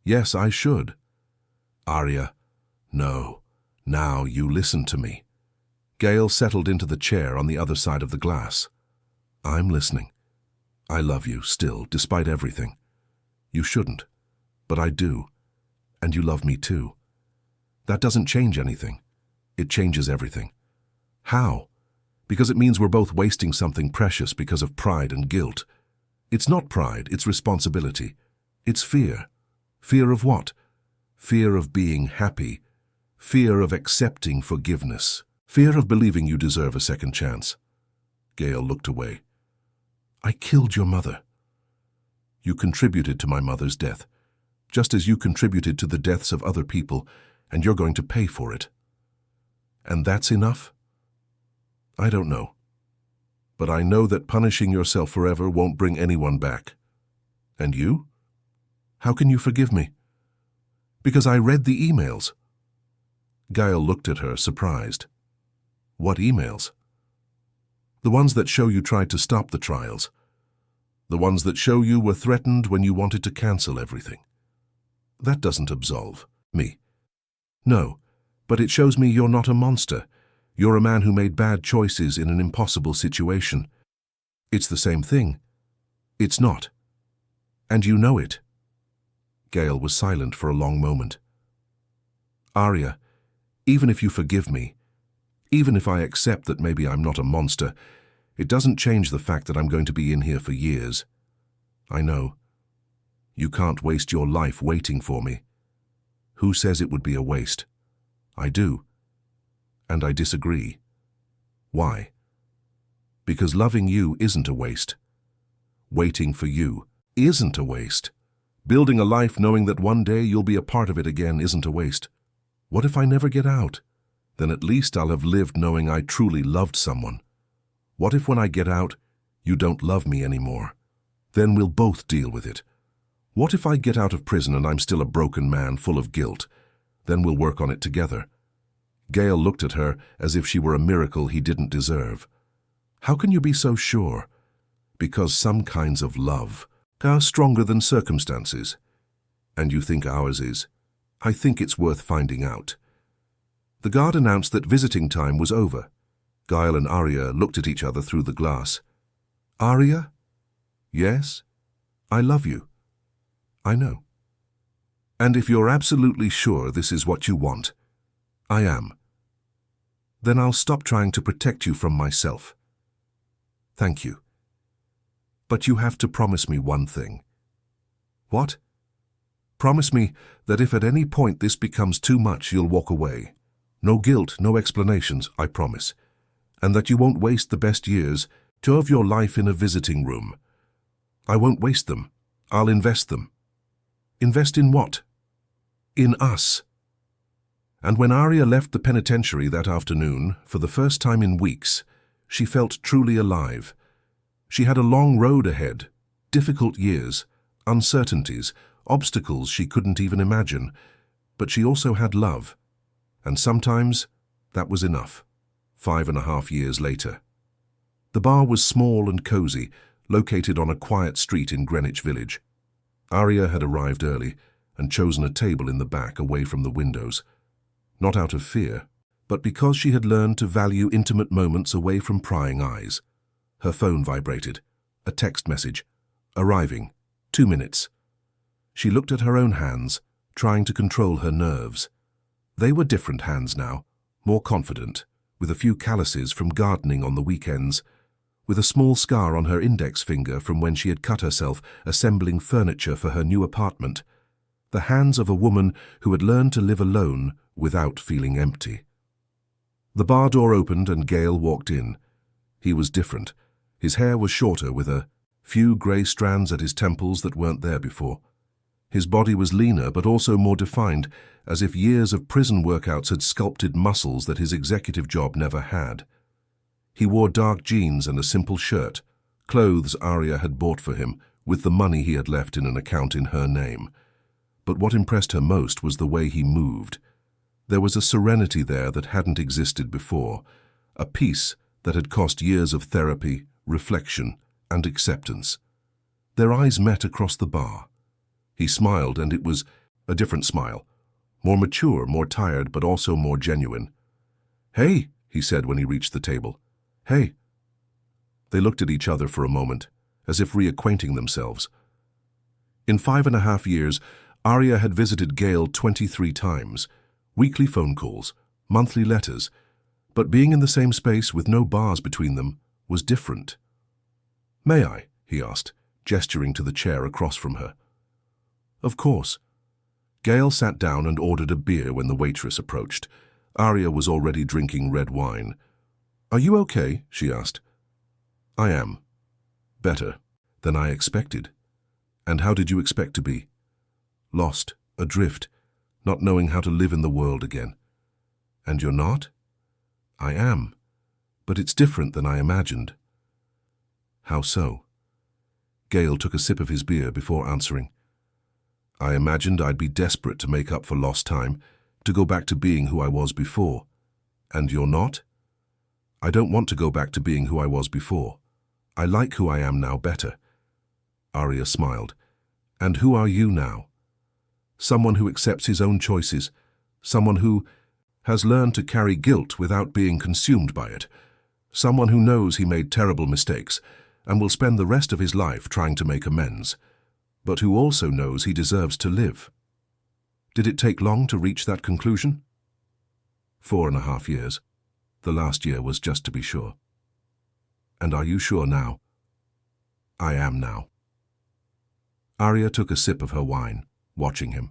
"Yes, I should." "Arya, no. Now you listen to me." Gale settled into the chair on the other side of the glass. "I'm listening. I love you still, despite everything. You shouldn't, but I do. And you love me too. That doesn't change anything. It changes everything." "How?" "Because it means we're both wasting something precious because of pride and guilt. It's not pride, it's responsibility. It's fear. Fear of what? Fear of being happy. Fear of accepting forgiveness. Fear of believing you deserve a second chance." Gale looked away. "I killed your mother. You contributed to my mother's death, just as you contributed to the deaths of other people, and you're going to pay for it. And that's enough? I don't know. But I know that punishing yourself forever won't bring anyone back. And you? How can you forgive me?" "Because I read the emails." Gale looked at her, surprised. "What emails?" "The ones that show you tried to stop the trials. The ones that show you were threatened when you wanted to cancel everything. That doesn't absolve me." "No, but it shows me you're not a monster. You're a man who made bad choices in an impossible situation." "It's the same thing." "It's not. And you know it." Gale was silent for a long moment. "Arya, even if you forgive me, even if I accept that maybe I'm not a monster, it doesn't change the fact that I'm going to be in here for years. I know. You can't waste your life waiting for me. Who says it would be a waste? I do. And I disagree. Why? Because loving you isn't a waste. Waiting for you isn't a waste. Building a life knowing that one day you'll be a part of it again isn't a waste. What if I never get out? Then at least I'll have lived knowing I truly loved someone. What if when I get out, you don't love me anymore? Then we'll both deal with it. What if I get out of prison and I'm still a broken man full of guilt? Then we'll work on it together." Gale looked at her as if she were a miracle he didn't deserve. "How can you be so sure?" "Because some kinds of love are stronger than circumstances. And you think ours is? I think it's worth finding out." The guard announced that visiting time was over. Gale and Arya looked at each other through the glass. "Arya?" "Yes? I love you." "I know." "And if you're absolutely sure this is what you want?" "I am." Then I'll stop trying to protect you from myself. Thank you. But you have to promise me one thing. What? Promise me that if at any point this becomes too much, you'll walk away. No guilt, no explanations, I promise. And that you won't waste the best years of your life in a visiting room. I won't waste them. I'll invest them. Invest in what? In us. And when Arya left the penitentiary that afternoon, for the first time in weeks, she felt truly alive. She had a long road ahead, difficult years, uncertainties, obstacles she couldn't even imagine, but she also had love. And sometimes that was enough. 5.5 years later. The bar was small and cozy, located on a quiet street in Greenwich Village. Arya had arrived early and chosen a table in the back away from the windows. Not out of fear, but because she had learned to value intimate moments away from prying eyes. Her phone vibrated. A text message. Arriving. 2 minutes. She looked at her own hands, trying to control her nerves. They were different hands now, more confident, with a few calluses from gardening on the weekends, with a small scar on her index finger from when she had cut herself assembling furniture for her new apartment. The hands of a woman who had learned to live alone without feeling empty. The bar door opened and Gale walked in. He was different. His hair was shorter with a few grey strands at his temples that weren't there before. His body was leaner but also more defined, as if years of prison workouts had sculpted muscles that his executive job never had. He wore dark jeans and a simple shirt, clothes Arya had bought for him with the money he had left in an account in her name. But what impressed her most was the way he moved. There was a serenity there that hadn't existed before, a peace that had cost years of therapy, reflection, and acceptance. Their eyes met across the bar. He smiled, and it was a different smile, more mature, more tired, but also more genuine. "Hey," he said when he reached the table. "Hey." They looked at each other for a moment, as if reacquainting themselves. In 5.5 years, Arya had visited Gale 23 times, weekly phone calls, monthly letters, but being in the same space with no bars between them was different. "May I?" he asked, gesturing to the chair across from her. "Of course." Gale sat down and ordered a beer when the waitress approached. Arya was already drinking red wine. "Are you okay?" she asked. "I am. Better than I expected." "And how did you expect to be?" "Lost, adrift, not knowing how to live in the world again." "And you're not?" "I am. But it's different than I imagined." "How so?" Gale took a sip of his beer before answering. "I imagined I'd be desperate to make up for lost time, to go back to being who I was before. And you're not?" "I don't want to go back to being who I was before. I like who I am now better." Arya smiled. "And who are you now?" "Someone who accepts his own choices, someone who has learned to carry guilt without being consumed by it, someone who knows he made terrible mistakes and will spend the rest of his life trying to make amends, but who also knows he deserves to live." "Did it take long to reach that conclusion?" 4.5 years. The last year was just to be sure." "And are you sure now?" "I am now." Arya took a sip of her wine, watching him.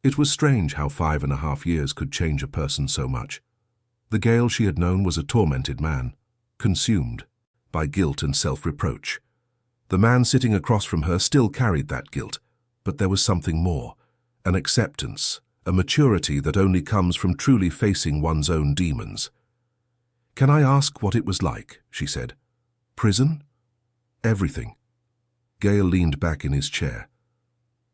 It was strange how 5.5 years could change a person so much. The Gale she had known was a tormented man, consumed by guilt and self-reproach. The man sitting across from her still carried that guilt, but there was something more, an acceptance, a maturity that only comes from truly facing one's own demons. "Can I ask what it was like?" she said. "Prison?" "Everything." Gale leaned back in his chair.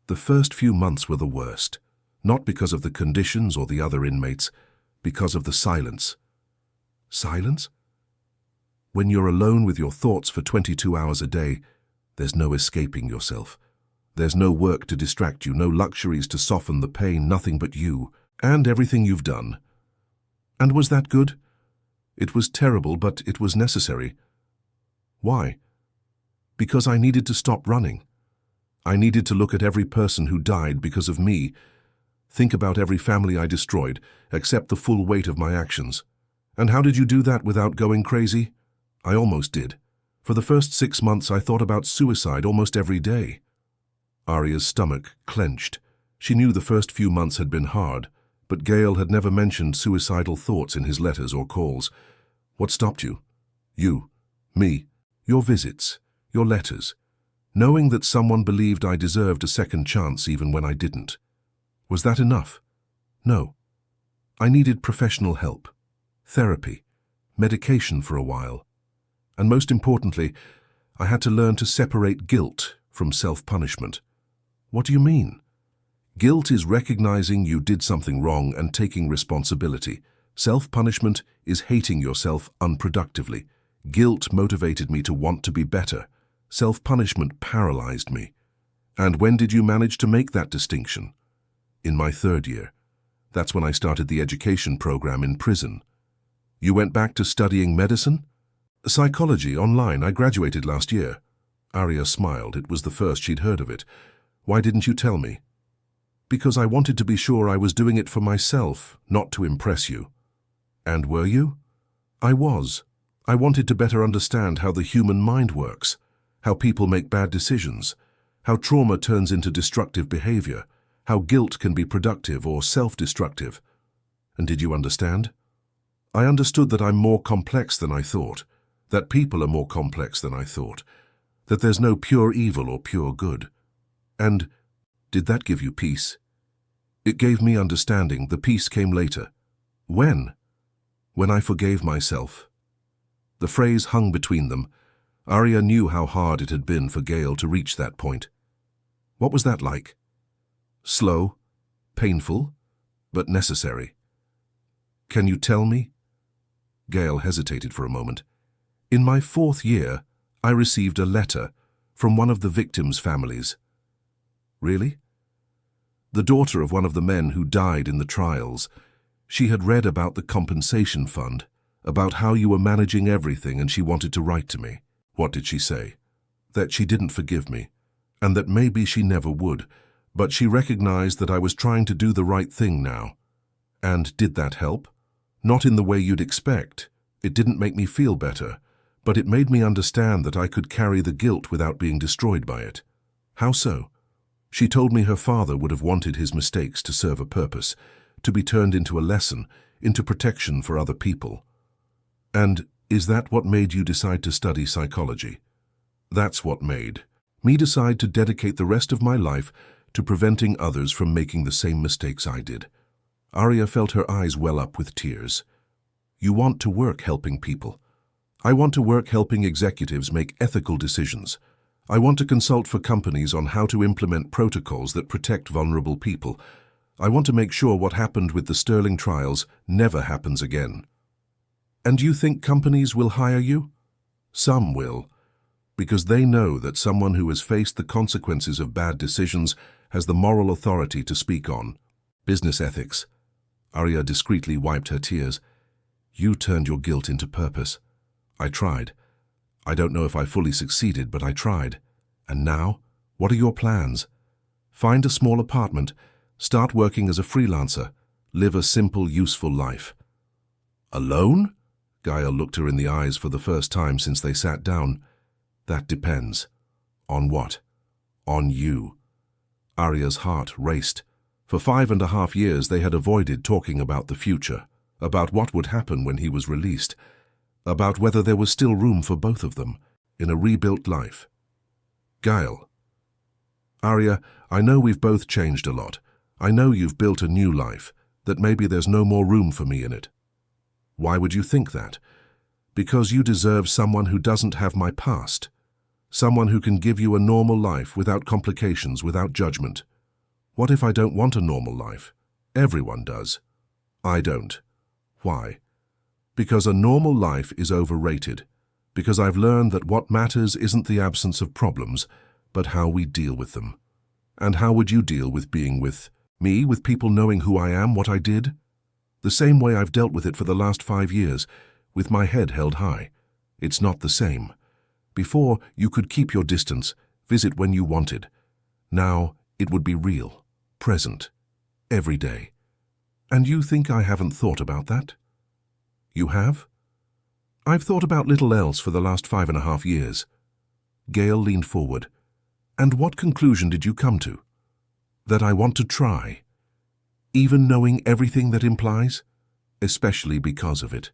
"The first few months were the worst, not because of the conditions or the other inmates, because of the silence." "Silence?" "When you're alone with your thoughts for 22 hours a day, there's no escaping yourself. There's no work to distract you, no luxuries to soften the pain, nothing but you and everything you've done." "And was that good?" "It was terrible, but it was necessary." "Why?" "Because I needed to stop running. I needed to look at every person who died because of me, think about every family I destroyed, accept the full weight of my actions. And how did you do that without going crazy? I almost did. For the first 6 months, I thought about suicide almost every day. Arya's stomach clenched. She knew the first few months had been hard, but Gale had never mentioned suicidal thoughts in his letters or calls. What stopped you? You, me, your visits, your letters, knowing that someone believed I deserved a second chance even when I didn't. Was that enough? No. I needed professional help, therapy, medication for a while. And most importantly, I had to learn to separate guilt from self-punishment. What do you mean? Guilt is recognizing you did something wrong and taking responsibility. Self-punishment is hating yourself unproductively. Guilt motivated me to want to be better. Self-punishment paralyzed me. And when did you manage to make that distinction? In my 3rd year. That's when I started the education program in prison. You went back to studying medicine? Psychology online. I graduated last year. Arya smiled. It was the first she'd heard of it. Why didn't you tell me? Because I wanted to be sure I was doing it for myself, not to impress you. And were you? I was. I wanted to better understand how the human mind works, how people make bad decisions, how trauma turns into destructive behavior, how guilt can be productive or self-destructive. And did you understand? I understood that I'm more complex than I thought, that people are more complex than I thought, that there's no pure evil or pure good. And did that give you peace? It gave me understanding. The peace came later. When? When I forgave myself. The phrase hung between them. Arya knew how hard it had been for Gale to reach that point. What was that like? Slow, painful, but necessary. Can you tell me? Gale hesitated for a moment. In my 4th year, I received a letter from one of the victims' families. Really? The daughter of one of the men who died in the trials. She had read about the compensation fund, about how you were managing everything, and she wanted to write to me. What did she say? That she didn't forgive me, and that maybe she never would, but she recognized that I was trying to do the right thing now. And did that help? Not in the way you'd expect. It didn't make me feel better, but it made me understand that I could carry the guilt without being destroyed by it. How so? She told me her father would have wanted his mistakes to serve a purpose, to be turned into a lesson, into protection for other people. And is that what made you decide to study psychology? That's what made me decide to dedicate the rest of my life to preventing others from making the same mistakes I did. Arya felt her eyes well up with tears. You want to work helping people. I want to work helping executives make ethical decisions. I want to consult for companies on how to implement protocols that protect vulnerable people. I want to make sure what happened with the Sterling trials never happens again. And you think companies will hire you? Some will, because they know that someone who has faced the consequences of bad decisions has the moral authority to speak on business ethics. Arya discreetly wiped her tears. You turned your guilt into purpose. I tried. I don't know if I fully succeeded, but I tried. And now, what are your plans? Find a small apartment, start working as a freelancer, live a simple, useful life. Alone? Gaia looked her in the eyes for the first time since they sat down. That depends. On what? On you. Arya's heart raced. For 5.5 years they had avoided talking about the future, about what would happen when he was released, about whether there was still room for both of them in a rebuilt life. Gail. Arya, I know we've both changed a lot. I know you've built a new life, that maybe there's no more room for me in it. Why would you think that? Because you deserve someone who doesn't have my past. Someone who can give you a normal life without complications, without judgment. What if I don't want a normal life? Everyone does. I don't. Why? Because a normal life is overrated. Because I've learned that what matters isn't the absence of problems, but how we deal with them. And how would you deal with being with me, with people knowing who I am, what I did? The same way I've dealt with it for the last 5 years, with my head held high. It's not the same. Before, you could keep your distance, visit when you wanted. Now, it would be real, present, every day. And you think I haven't thought about that? You have? I've thought about little else for the last 5.5 years. Gail leaned forward. And what conclusion did you come to? That I want to try. Even knowing everything that implies? Especially because of it.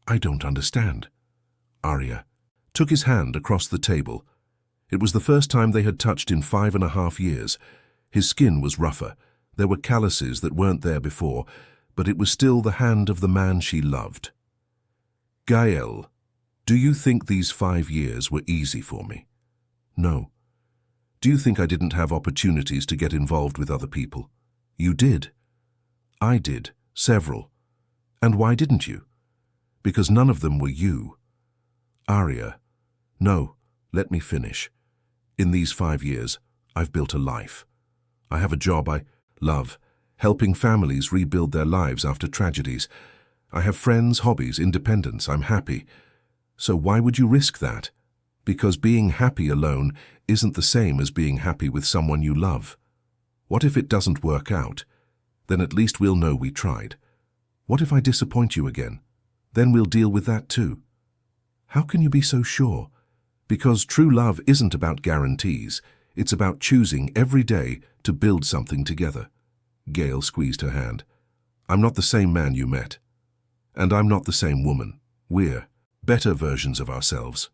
I don't understand. Arya took his hand across the table. It was the first time they had touched in 5.5 years. His skin was rougher. There were calluses that weren't there before, but it was still the hand of the man she loved. Gael, do you think these 5 years were easy for me? No. Do you think I didn't have opportunities to get involved with other people? You did. I did, several. And why didn't you? Because none of them were you. Arya, no, let me finish. In these 5 years, I've built a life. I have a job I love, helping families rebuild their lives after tragedies. I have friends, hobbies, independence. I'm happy. So why would you risk that? Because being happy alone isn't the same as being happy with someone you love. What if it doesn't work out? Then at least we'll know we tried. What if I disappoint you again? Then we'll deal with that too. How can you be so sure? Because true love isn't about guarantees. It's about choosing every day to build something together. Gail squeezed her hand. I'm not the same man you met. And I'm not the same woman. We're better versions of ourselves.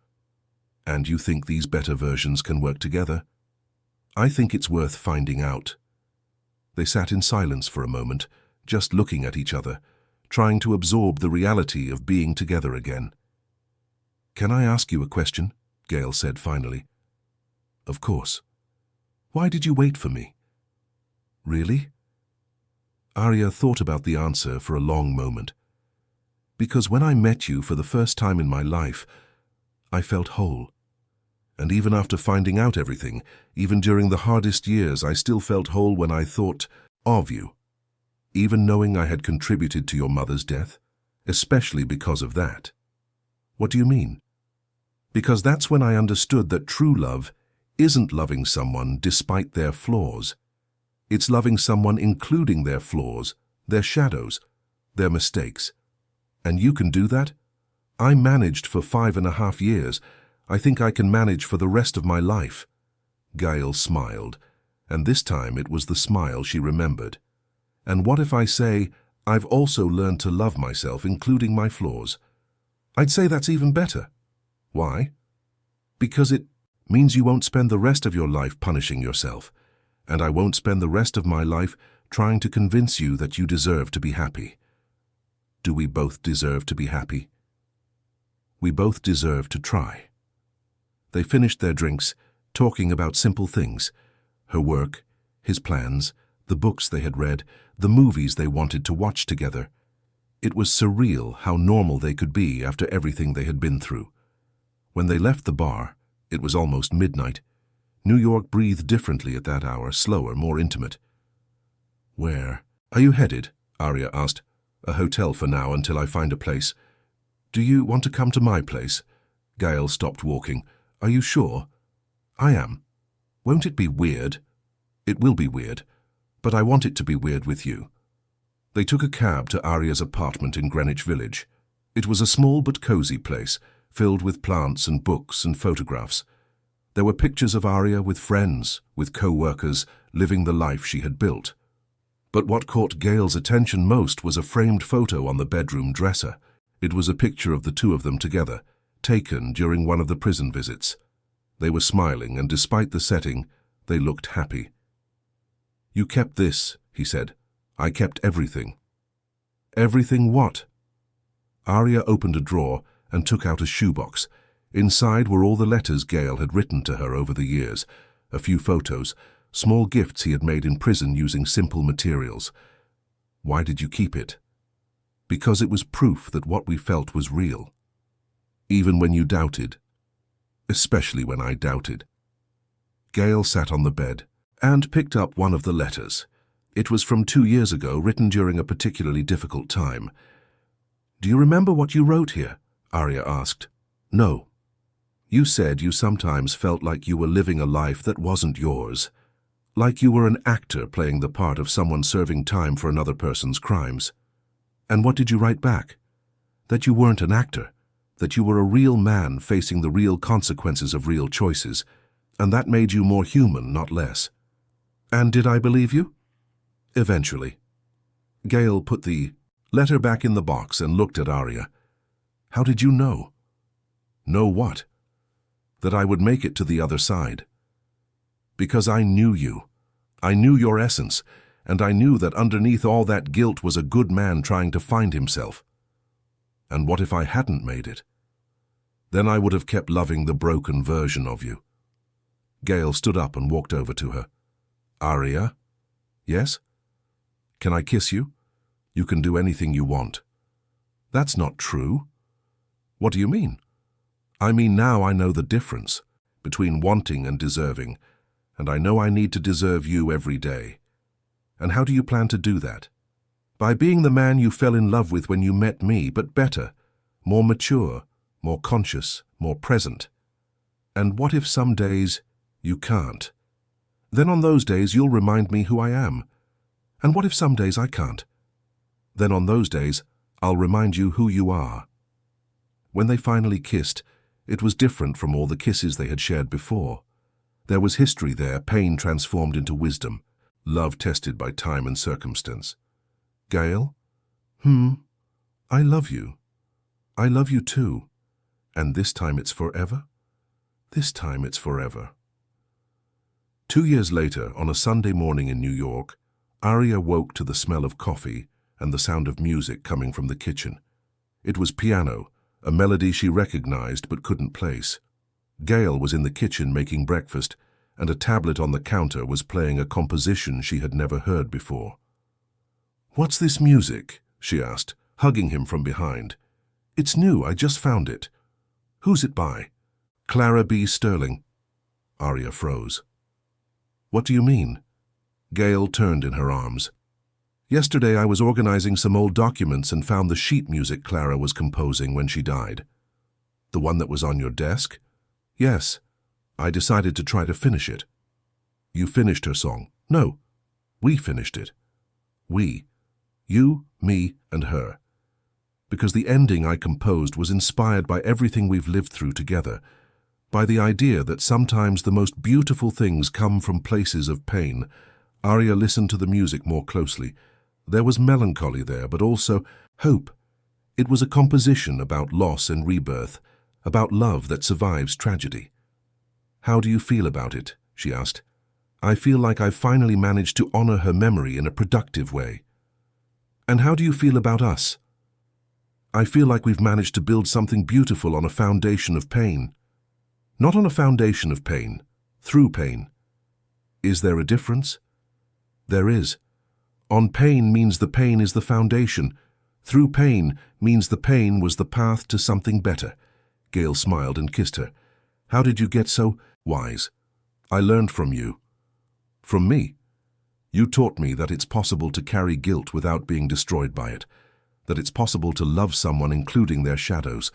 And you think these better versions can work together? I think it's worth finding out. They sat in silence for a moment, just looking at each other, trying to absorb the reality of being together again. Can I ask you a question? Gail said finally. Of course. Why did you wait for me? Really? Arya thought about the answer for a long moment. Because when I met you for the first time in my life, I felt whole. And even after finding out everything, even during the hardest years, I still felt whole when I thought of you. Even knowing I had contributed to your mother's death, especially because of that. What do you mean? Because that's when I understood that true love isn't loving someone despite their flaws. It's loving someone including their flaws, their shadows, their mistakes. And you can do that? I managed for 5.5 years. I think I can manage for the rest of my life. Gail smiled, and this time it was the smile she remembered. And what if I say, I've also learned to love myself, including my flaws? I'd say that's even better. Why? Because it means you won't spend the rest of your life punishing yourself, and I won't spend the rest of my life trying to convince you that you deserve to be happy. Do we both deserve to be happy? We both deserve to try. They finished their drinks, talking about simple things. Her work, his plans, the books they had read, the movies they wanted to watch together. It was surreal how normal they could be after everything they had been through. When they left the bar, it was almost midnight. New York breathed differently at that hour, slower, more intimate. Where are you headed? Arya asked. A hotel for now until I find a place. Do you want to come to my place? Gail stopped walking. Are you sure? I am. Won't it be weird? It will be weird, but I want it to be weird with you. They took a cab to Arya's apartment in Greenwich Village. It was a small but cozy place, filled with plants and books and photographs. There were pictures of Arya with friends, with co-workers, living the life she had built. But what caught Gail's attention most was a framed photo on the bedroom dresser. It was a picture of the two of them together, taken during one of the prison visits. They were smiling, and despite the setting, they looked happy. You kept this, he said. I kept everything. Everything what? Arya opened a drawer and took out a shoebox. Inside were all the letters Gail had written to her over the years, a few photos, small gifts he had made in prison using simple materials. Why did you keep it? Because it was proof that what we felt was real. Even when you doubted. Especially when I doubted. Gail sat on the bed and picked up one of the letters. It was from 2 years ago, written during a particularly difficult time. Do you remember what you wrote here? Arya asked. No. You said you sometimes felt like you were living a life that wasn't yours. Like you were an actor playing the part of someone serving time for another person's crimes. And what did you write back? that you weren't an actor, that you were a real man facing the real consequences of real choices, and that made you more human, not less. And did I believe you? Eventually. Gail put the letter back in the box and looked at Arya. How did you know? Know what? That I would make it to the other side. Because I knew you. I knew your essence, and I knew that underneath all that guilt was a good man trying to find himself. And what if I hadn't made it? Then I would have kept loving the broken version of you. Gail stood up and walked over to her. Arya? Yes? Can I kiss you? You can do anything you want. That's not true. What do you mean? I mean, now I know the difference between wanting and deserving, and I know I need to deserve you every day. And how do you plan to do that? By being the man you fell in love with when you met me, but better, more mature, more conscious, more present. And what if some days you can't? Then on those days you'll remind me who I am. And what if some days I can't? Then on those days I'll remind you who you are. When they finally kissed, it was different from all the kisses they had shared before. There was history there, pain transformed into wisdom, love tested by time and circumstance. Gail? I love you. I love you too. And this time it's forever? This time it's forever. 2 years later, on a Sunday morning in New York, Arya woke to the smell of coffee and the sound of music coming from the kitchen. It was piano, a melody she recognized but couldn't place. Gail was in the kitchen making breakfast, and a tablet on the counter was playing a composition she had never heard before. "What's this music?" she asked, hugging him from behind. "It's new, I just found it." "Who's it by?" "Clara B. Sterling." Arya froze. "What do you mean?" Gail turned in her arms. "Yesterday I was organizing some old documents and found the sheet music Clara was composing when she died." "The one that was on your desk?" "Yes. I decided to try to finish it." "You finished her song?" "No. We finished it." "We." "You, me, and her." "Because the ending I composed was inspired by everything we've lived through together, by the idea that sometimes the most beautiful things come from places of pain." Arya listened to the music more closely. There was melancholy there, but also hope. It was a composition about loss and rebirth, about love that survives tragedy. "How do you feel about it?" she asked. "I feel like I've finally managed to honor her memory in a productive way." "And how do you feel about us?" "I feel like we've managed to build something beautiful on a foundation of pain." "Not on a foundation of pain, through pain." "Is there a difference?" "There is. On pain means the pain is the foundation. Through pain means the pain was the path to something better." Gail smiled and kissed her. "How did you get so wise?" "I learned from you." "From me?" "You taught me that it's possible to carry guilt without being destroyed by it, that it's possible to love someone including their shadows,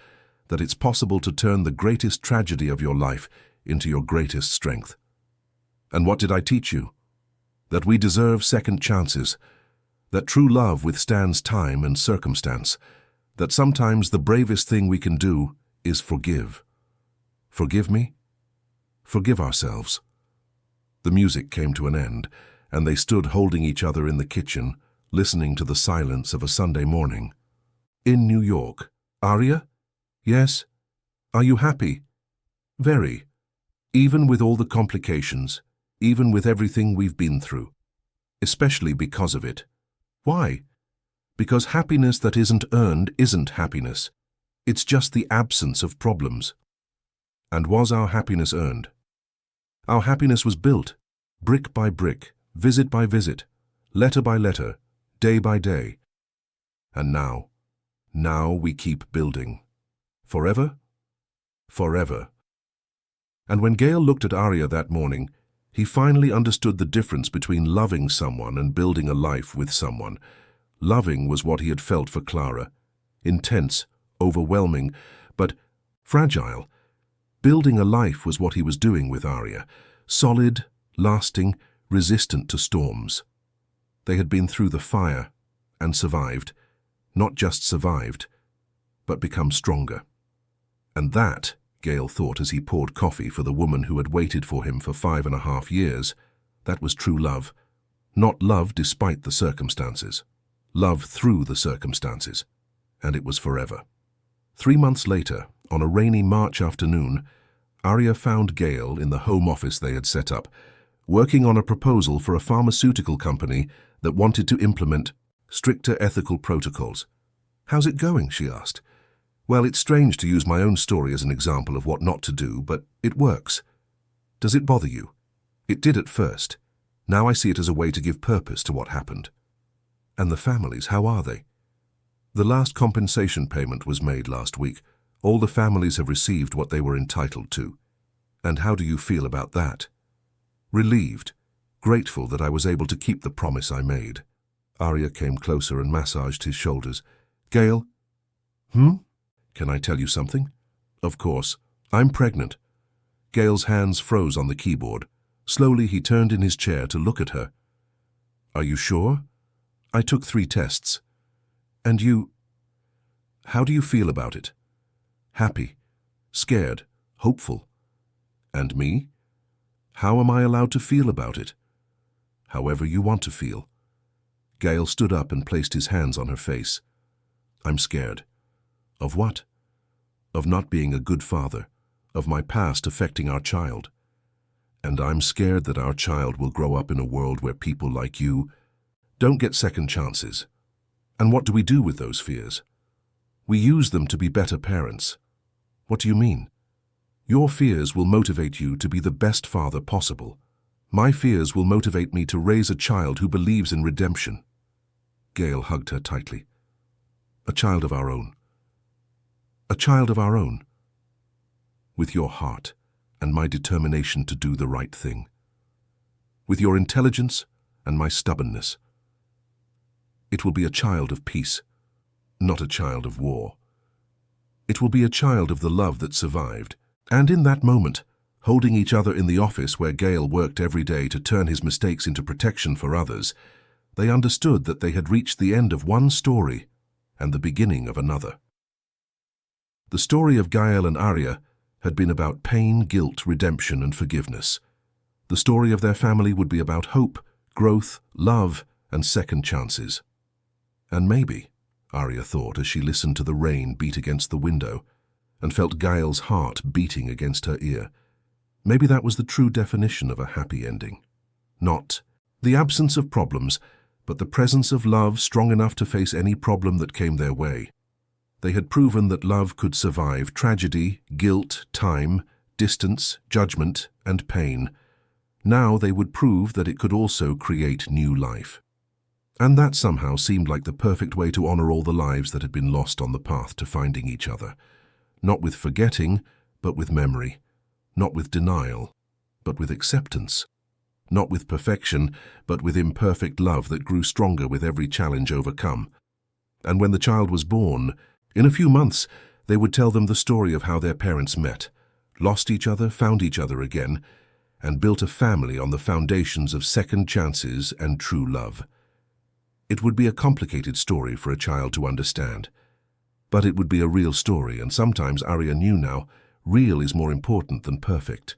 that it's possible to turn the greatest tragedy of your life into your greatest strength." "And what did I teach you?" "That we deserve second chances, that true love withstands time and circumstance, that sometimes the bravest thing we can do is forgive." "Forgive me?" "Forgive ourselves." The music came to an end, and they stood holding each other in the kitchen, listening to the silence of a Sunday morning. "In New York." "Arya?" "Yes." "Are you happy?" "Very. Even with all the complications, even with everything we've been through. Especially because of it." "Why?" "Because happiness that isn't earned isn't happiness. It's just the absence of problems." "And was our happiness earned?" "Our happiness was built, brick by brick, visit by visit, letter by letter, day by day. And now we keep building. Forever? Forever." And when Gail looked at Arya that morning, he finally understood the difference between loving someone and building a life with someone. Loving was what he had felt for Clara. Intense, overwhelming, but fragile. Building a life was what he was doing with Arya. Solid, lasting, resistant to storms. They had been through the fire and survived. Not just survived, but become stronger. And that, Gale thought as he poured coffee for the woman who had waited for him for 5.5 years, that was true love. Not love despite the circumstances. Love through the circumstances. And it was forever. 3 months later, on a rainy March afternoon, Arya found Gale in the home office they had set up, working on a proposal for a pharmaceutical company that wanted to implement stricter ethical protocols. "How's it going?" she asked. "Well, it's strange to use my own story as an example of what not to do, but it works." "Does it bother you?" "It did at first. Now I see it as a way to give purpose to what happened." "And the families, how are they?" "The last compensation payment was made last week. All the families have received what they were entitled to." "And how do you feel about that?" "Relieved. Grateful that I was able to keep the promise I made." Arya came closer and massaged his shoulders. "Gale?" "Can I tell you something?" "Of course. I'm pregnant." Gale's hands froze on the keyboard. Slowly he turned in his chair to look at her. "Are you sure?" "I took 3 tests." "And you... How do you feel about it?" "Happy. Scared. Hopeful." "And me? How am I allowed to feel about it?" "However you want to feel." Gale stood up and placed his hands on her face. "I'm scared." "Of what?" "Of not being a good father, of my past affecting our child. And I'm scared that our child will grow up in a world where people like you don't get second chances." "And what do we do with those fears?" "We use them to be better parents." "What do you mean?" "Your fears will motivate you to be the best father possible. My fears will motivate me to raise a child who believes in redemption." Gale hugged her tightly. "A child of our own. A child of our own. With your heart and my determination to do the right thing. With your intelligence and my stubbornness. It will be a child of peace, not a child of war. It will be a child of the love that survived." And in that moment, holding each other in the office where Gale worked every day to turn his mistakes into protection for others, they understood that they had reached the end of one story and the beginning of another. The story of Gale and Arya had been about pain, guilt, redemption, and forgiveness. The story of their family would be about hope, growth, love, and second chances. And maybe, Arya thought as she listened to the rain beat against the window and felt Gale's heart beating against her ear, maybe that was the true definition of a happy ending. Not the absence of problems, but the presence of love strong enough to face any problem that came their way. They had proven that love could survive tragedy, guilt, time, distance, judgment, and pain. Now they would prove that it could also create new life. And that somehow seemed like the perfect way to honor all the lives that had been lost on the path to finding each other. Not with forgetting, but with memory. Not with denial, but with acceptance. Not with perfection, but with imperfect love that grew stronger with every challenge overcome. And when the child was born, in a few months, they would tell them the story of how their parents met, lost each other, found each other again, and built a family on the foundations of second chances and true love. It would be a complicated story for a child to understand. But it would be a real story, and sometimes Arya knew now, real is more important than perfect.